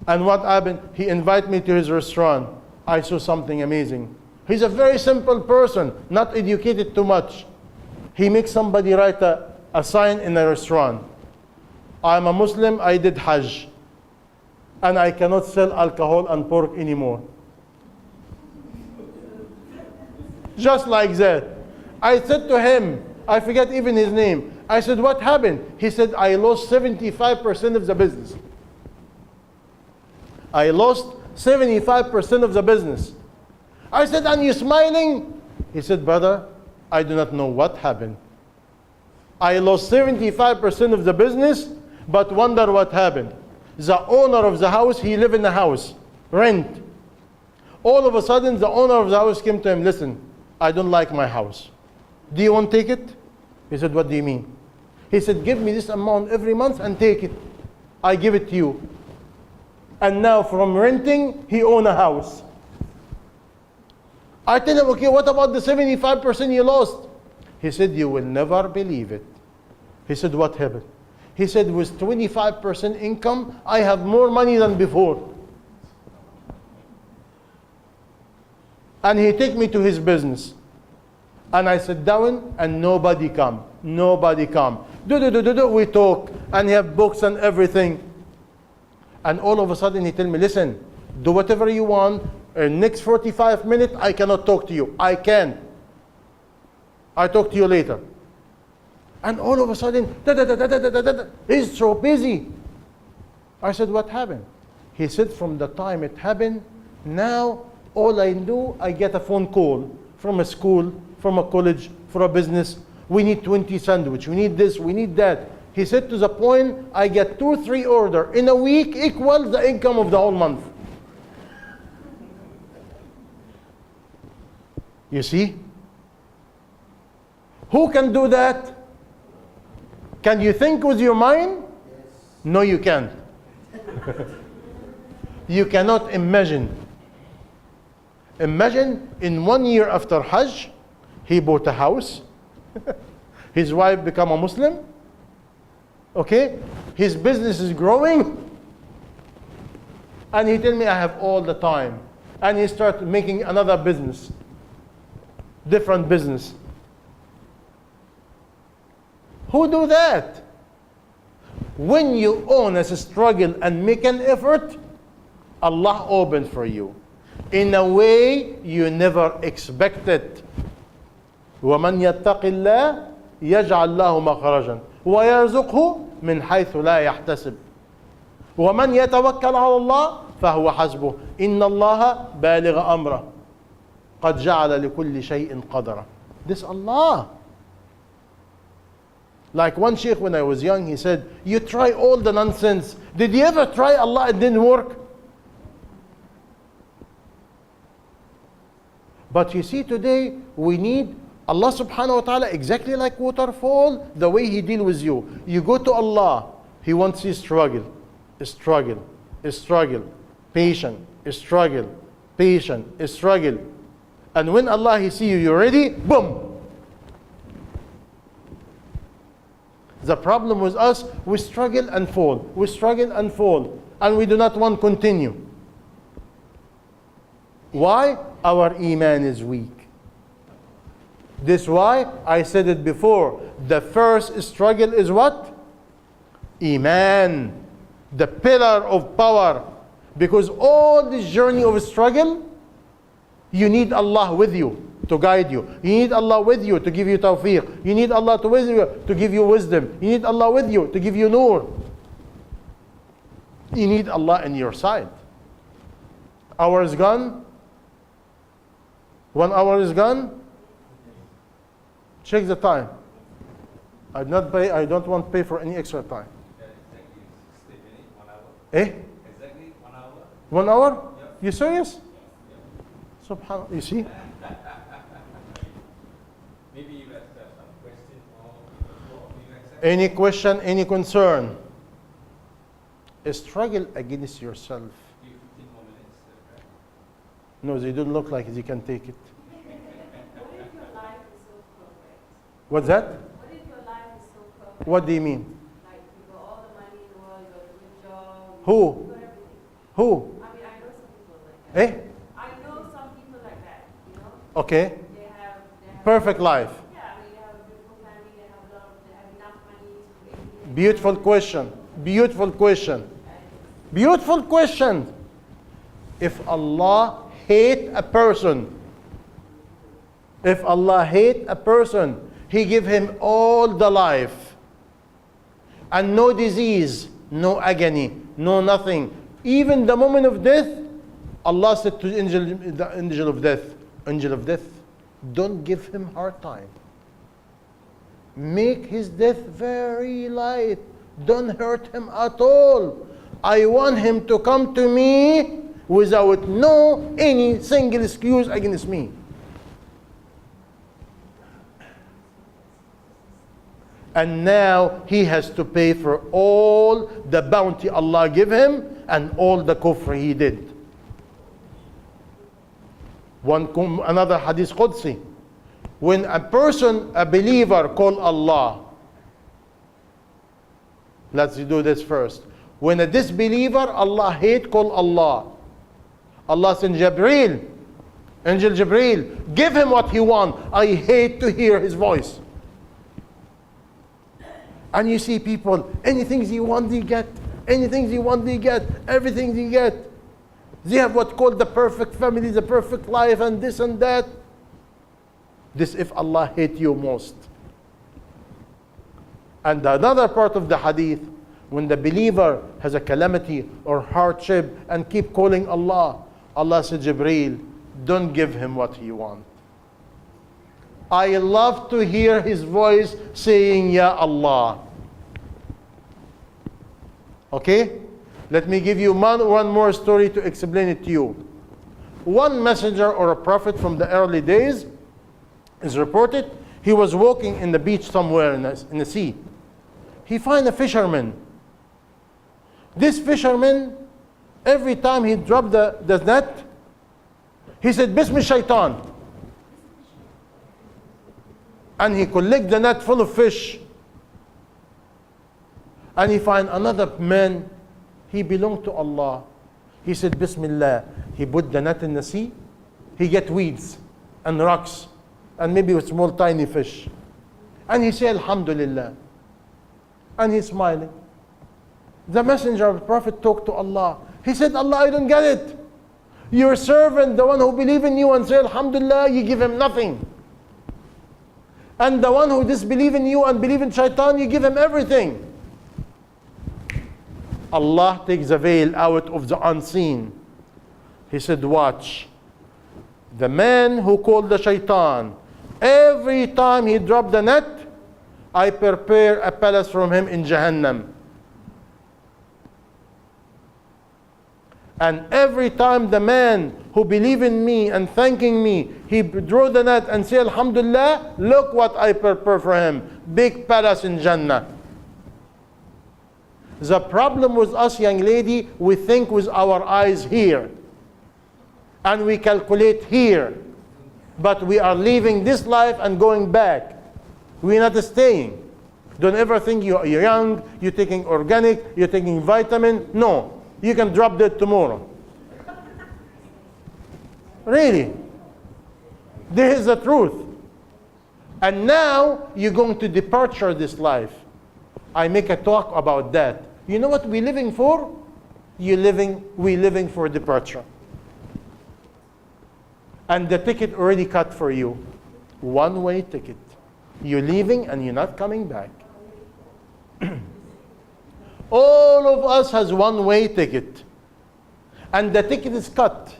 And what happened? He invited me to his restaurant. I saw something amazing. He's a very simple person, not educated too much. He makes somebody write a sign in a restaurant. I'm a Muslim, I did Hajj. And I cannot sell alcohol and pork anymore. Just like that. I said to him, I forget even his name. I said, what happened? He said, I lost 75% of the business. I lost 75% of the business. I said, and you smiling? He said, brother, I do not know what happened. I lost 75% of the business, but wonder what happened. The owner of the house, he lived in the house, rent. All of a sudden, the owner of the house came to him, listen, I don't like my house. Do you want to take it? He said, what do you mean? He said, give me this amount every month and take it. I give it to you. And now from renting, he owns a house. I tell him, okay, what about the 75% you lost? He said, you will never believe it. He said, what happened? He said, with 25% income, I have more money than before. And he took me to his business. And I sat down and nobody come. Nobody come. We talk and he have books and everything. And all of a sudden he tell me, listen, do whatever you want. Next 45 minutes, I cannot talk to you. I can. I talk to you later. And all of a sudden, he's so busy. I said, what happened? He said, from the time it happened, now all I do, I get a phone call from a school, from a college, for a business. We need 20 sandwich. We need this, we need that. He said, to the point, I get 2 or 3 orders in a week equals the income of the whole month. You see? Who can do that? Can you think with your mind? Yes. No, you can't. You cannot imagine. Imagine in 1 year after Hajj, he bought a house. His wife became a Muslim. Okay? His business is growing. And he tell me I have all the time. And he started making another business. Different business. Who do that? When you honest struggle and make an effort, Allah opens for you in a way you never expected. وَمَنْ يَتَّقِ اللَّهِ يَجْعَلْ لَهُ مَخْرَجًا وَيَرْزُقْهُ مِنْ حَيْثُ لَا يَحْتَسِبُ وَمَنْ يَتَوَكَّلْ عَلَى اللَّهِ فَهُوَ حَسْبُهُ إِنَّ اللَّهَ بَالِغَ أَمْرَهُ قَدْ جَعَلَ لِكُلِّ شَيْءٍ قَدْرًا. This Allah. Like one sheikh when I was young, he said, you try all the nonsense. Did you ever try Allah? It didn't work. But you see, today we need Allah subhanahu wa ta'ala exactly like waterfall, the way He deals with you. You go to Allah, He wants you struggle, struggle, struggle, patient, struggle, patient, struggle. And when Allah He see you, you're ready, boom. The problem with us, we struggle and fall. We struggle and fall. And we do not want to continue. Why? Our iman is weak. This is why I said it before. The first struggle is what? Iman. The pillar of power. Because all this journey of struggle, you need Allah with you to guide you. You need Allah with you to give you tawfiq. You need Allah with you to give you wisdom. You need Allah with you to give you nur. You need Allah in your side. Hour is gone. 1 hour is gone. Check the time. I don't want to pay for any extra time. Exactly 60 minutes, 1 hour. Eh? Exactly 1 hour. 1 hour? Yep. You serious? Yep. Subhanallah. You see? Maybe you guys have some question or you accept. Any question, any concern? Struggle against yourself. Give 15 more minutes. No, they don't look like they can take it. What if your life is so perfect? What's that? What if your life is so perfect? What do you mean? Like you got all the money in the world, you got a good job, Who? you got everything. Who? I mean, I know some people like that. Eh? I know some people like that, you know? Okay. They have Perfect life. Yeah, I mean, they have a beautiful family, they have enough money to make Beautiful question. Beautiful question. Beautiful question. If Allah hate a person, if Allah hate a person, He give him all the life and no disease, no agony, no nothing. Even the moment of death, Allah said to the angel of death, don't give him hard time. Make his death very light. Don't hurt him at all. I want him to come to me without any single excuse against me. And now he has to pay for all the bounty Allah give him and all the kufr he did. Another hadith Qudsi. When a person, a believer, call Allah. Let's do this first. When a disbeliever, Allah hate, call Allah. Allah send Jibreel, Angel Jibreel, give him what he want. I hate to hear his voice. And you see people, anything they want, they get. Anything they want, they get. Everything they get. They have what called the perfect family, the perfect life, and this and that. This if Allah hate you most. And another part of the hadith, when the believer has a calamity or hardship and keep calling Allah, Allah said, Jibreel, don't give him what he wants. I love to hear his voice saying, Ya Allah. Okay? Let me give you one more story to explain it to you. One messenger or a prophet from the early days is reported, he was walking in the beach somewhere in the sea. He find a fisherman. This fisherman, every time he dropped the net, he said, Bismi shaitan. And he collect the net full of fish. And he find another man, he belonged to Allah. He said, Bismillah. He put the net in the sea. He get weeds and rocks and maybe a small tiny fish. And he said, Alhamdulillah. And he's smiling. The messenger of the Prophet talked to Allah. He said, Allah, I don't get it. Your servant, the one who believes in you and say Alhamdulillah, you give him nothing. And the one who disbelieves in you and believes in shaitan, you give him everything. Allah takes the veil out of the unseen. He said, watch. The man who called the shaitan, every time he dropped the net, I prepare a palace from him in Jahannam. And every time the man who believe in me and thanking me, he draw the net and say, Alhamdulillah, look what I prepare for him. Big palace in Jannah. The problem with us, young lady, we think with our eyes here. And we calculate here. But we are leaving this life and going back. We're not staying. Don't ever think you're young, you're taking organic, you're taking vitamin. No. You can drop dead tomorrow. Really. This is the truth. And now you're going to departure this life. I make a talk about that. You know what we're living for? We're living for departure. And the ticket already cut for you. One-way ticket. You're leaving and you're not coming back. All of us has one-way ticket. And the ticket is cut.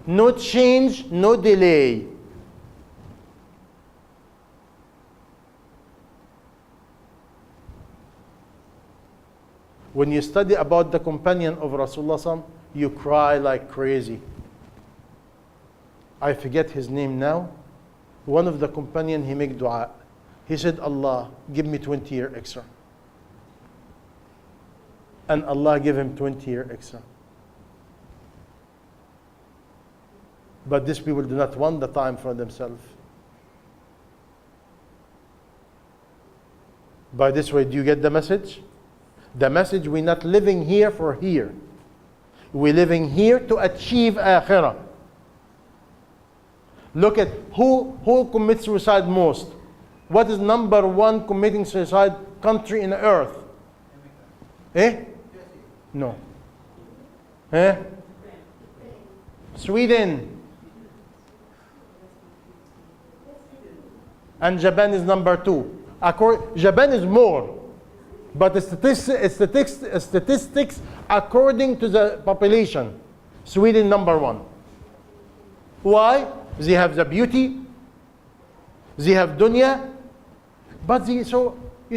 No change, no delay. When you study about the companion of Rasulullah, you cry like crazy. I forget his name now. One of the companion, he make dua. He said, Allah, give me 20 years extra. And Allah gave him 20 years extra. But these people do not want the time for themselves. By this way, do you get the message? The message, we're not living here for here. We're living here to achieve akhirah. Look at who commits suicide most. What is number one committing suicide country in the earth? Eh? No. Eh? Sweden. And Japan is number 2. Japan is more. But the statistics according to the population, Sweden number 1. Why? They have the beauty, they have dunya, but you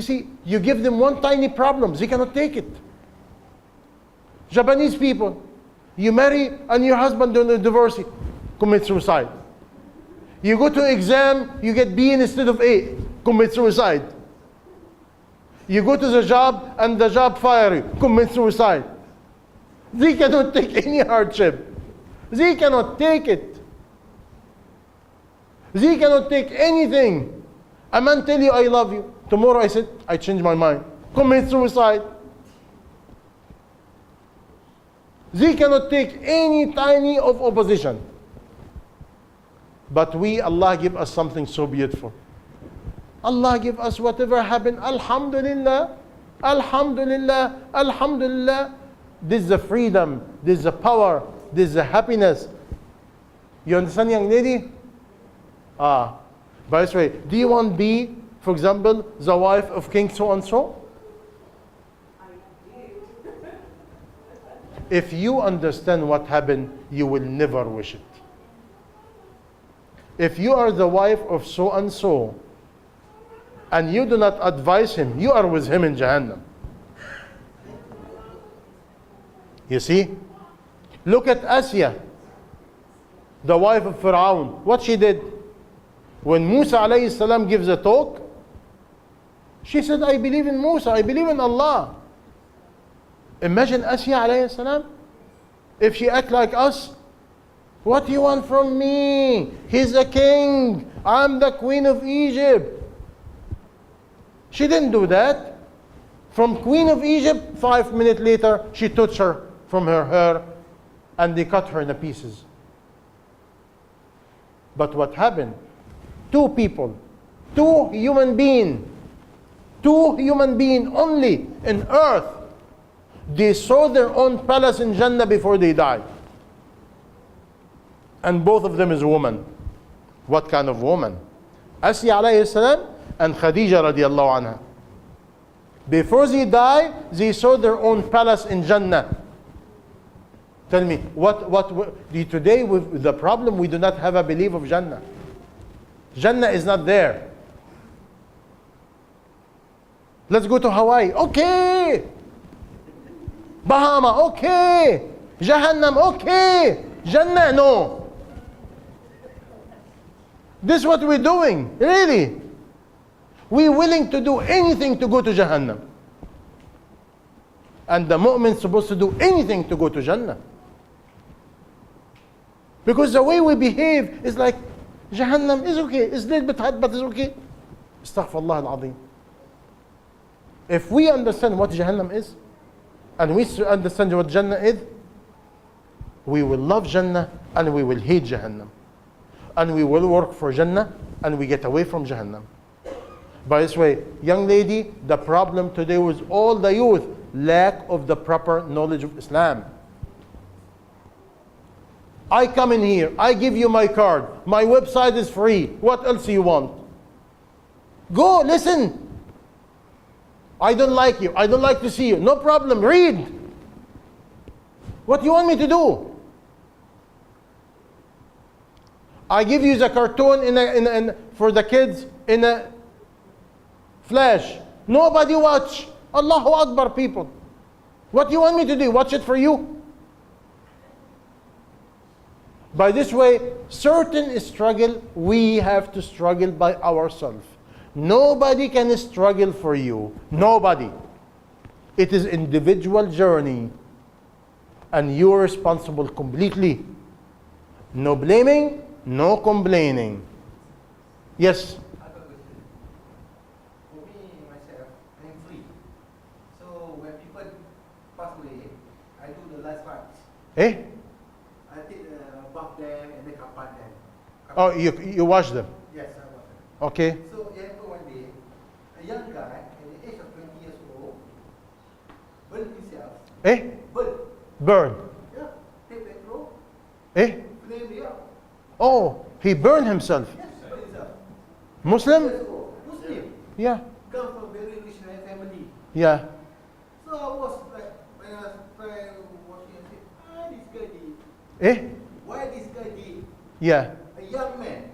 see, you give them one tiny problem, they cannot take it. Japanese people, you marry and your husband don't divorce you, commit suicide. You go to exam, you get B instead of A, commit suicide. You go to the job and the job fire you, commit suicide. They cannot take any hardship. They cannot take it. They cannot take anything. A man tell you, I love you. Tomorrow I said, I changed my mind. Commit suicide. They cannot take any tiny of opposition. But Allah give us something so beautiful. Allah give us whatever happened. Alhamdulillah. Alhamdulillah. Alhamdulillah. This is the freedom. This is the power. This is the happiness. You understand, young lady? By the way, do you want to be, for example, the wife of King so-and-so? If you understand what happened, you will never wish it. If you are the wife of so-and-so, and you do not advise him, you are with him in Jahannam. You see? Look at Asya, the wife of Fir'aun. What she did? When Musa alayhi salam gives a talk, she said, I believe in Musa, I believe in Allah. Imagine Asya alayhi salam. If she act like us, what do you want from me? He's a king. I'm the queen of Egypt. She didn't do that. From queen of Egypt, 5 minutes later, she touched her from her hair and they cut her into pieces. But what happened? 2 people, 2 human beings, 2 human beings only in earth, they saw their own palace in Jannah before they died. And both of them is a woman. What kind of woman? Asya alayhi salam and Khadija radiallahu anha. Before they die, they saw their own palace in Jannah. Tell me, today with the problem, we do not have a belief of Jannah. Jannah is not there. Let's go to Hawaii. Okay. Bahama. Okay. Jahannam. Okay. Jannah. No. This is what we're doing. Really. We're willing to do anything to go to Jahannam. And the mu'min is supposed to do anything to go to Jannah. Because the way we behave is like, Jahannam is okay. It's a little bit hot, but it's okay. Astaghfirullah al-Azim. If we understand what Jahannam is, and we understand what Jannah is, we will love Jannah and we will hate Jahannam. And we will work for Jannah and we get away from Jahannam. By this way, young lady, the problem today with all the youth, lack of the proper knowledge of Islam. I come in here, I give you my card, my website is free, what else do you want? Go, listen. I don't like you, I don't like to see you, no problem, read. What do you want me to do? I give you the cartoon for the kids in a flash. Nobody watch. Allahu Akbar, people. What do you want me to do? Watch it for you? By this way, certain struggle, we have to struggle by ourselves. Nobody can struggle for you. Nobody. It is individual journey. And you're responsible completely. No blaming, no complaining. Yes? I got a question. For me, myself, I'm free. So when people pass away, I do the last rites. Eh? I take bath them and then kapan them. Oh, you wash them. Yes, I was. Okay. So it happened one day, a young guy at the age of 20 years old burned himself. Eh? Burn. Yeah, take petrol, Eh? flame it up. Oh, he burned himself. Yes, burned himself. Muslim? Years old. Muslim. Yeah. Come from very rich family. Yeah. So I was like, when I was trying watching, I said, this guy did. Eh? Why this guy did? Yeah. A young man,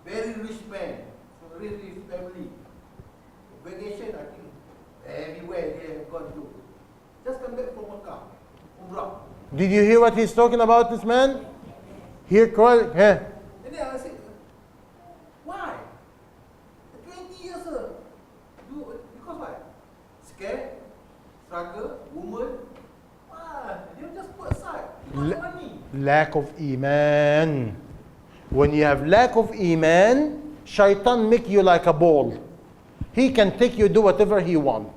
very rich man, from really rich family. Vacation, I think, everywhere they have gone to. Just come back from Makkah, Umrah. Did you hear what he's talking about, this man? Here, correct? Eh? And then I said, why? 20 years, because what? Scared, struggle, woman. Why? You just put aside. You got money. Lack of iman. When you have lack of iman, shaitan make you like a ball. He can take you, do whatever he wants.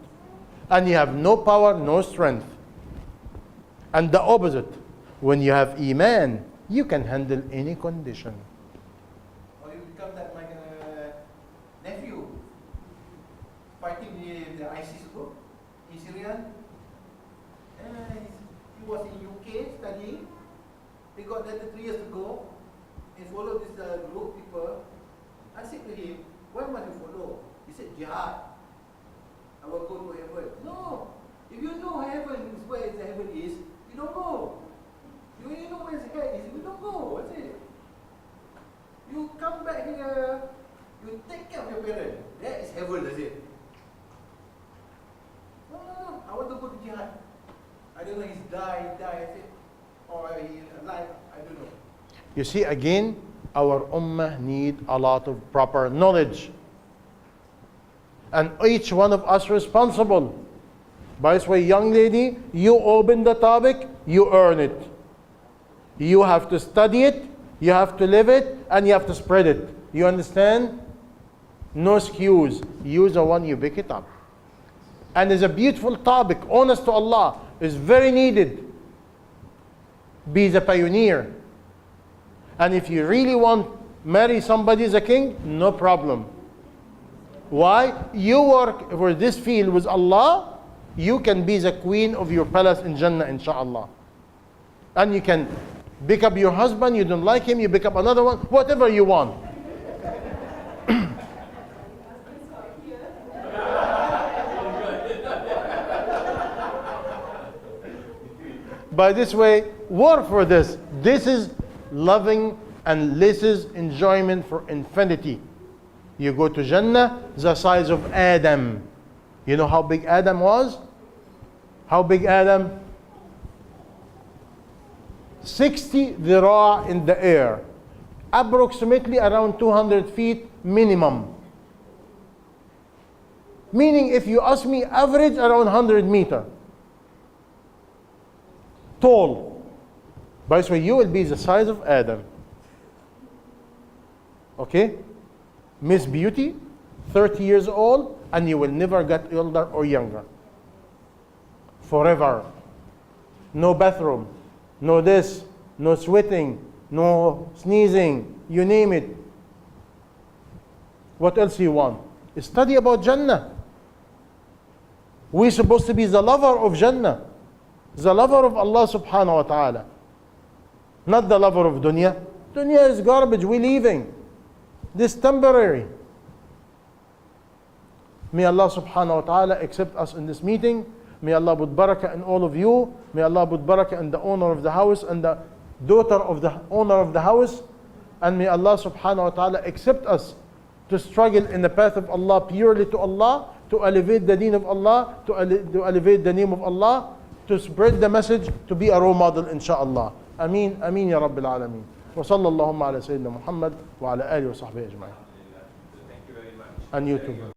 And you have no power, no strength. And the opposite, when you have iman, you can handle any condition. Or you become like my nephew, fighting with the ISIS group in Syria. And he was in UK studying. He got there 3 years ago. He followed this group people. I said to him, why must you follow? He said, jihad. I will go to heaven. No. If you know heaven is where the heaven is, you don't go. You only know where the hell is, you don't go. That's it. You come back here, you take care of your parents. That is heaven, that's it. No. I want to go to jihad. I don't know, he's died, I said. Or he's alive, I don't know. You see, again, our ummah need a lot of proper knowledge. And each one of us responsible. By this way, young lady, you open the topic, you earn it. You have to study it, you have to live it, and you have to spread it. You understand? No excuse. Use the one you pick it up. And it's a beautiful topic, honest to Allah. It's very needed. Be the pioneer. And if you really want marry somebody as a king, no problem. Why? You work for this field with Allah, you can be the queen of your palace in Jannah, inshallah. And you can pick up your husband, you don't like him, you pick up another one, whatever you want. By this way, work for this. This is loving and this is enjoyment for infinity. You go to Jannah, the size of Adam. You know how big Adam was? How big Adam? 60 dhira in the air. Approximately around 200 feet minimum. Meaning, if you ask me, average around 100 meter. Tall. By the way, you will be the size of Adam. Okay? Miss Beauty, 30 years old, and you will never get older or younger. Forever. No bathroom, no this, no sweating, no sneezing, you name it. What else you want? Study about Jannah. We're supposed to be the lover of Jannah, the lover of Allah subhanahu wa ta'ala, not the lover of dunya. Dunya is garbage, we're leaving. This is temporary. May Allah subhanahu wa ta'ala accept us in this meeting. May Allah put barakah in all of you. May Allah put barakah in the owner of the house and the daughter of the owner of the house. And may Allah subhanahu wa ta'ala accept us to struggle in the path of Allah purely to Allah, to elevate the deen of Allah, to elevate the name of Allah, to spread the message, to be a role model inshaAllah. Ameen, ameen ya Rabbil Alameen. Wa sallallahu ala Sayyidina Muhammad wa ala alihi wa sahbihi ajma'in. Thank you very much. And you too.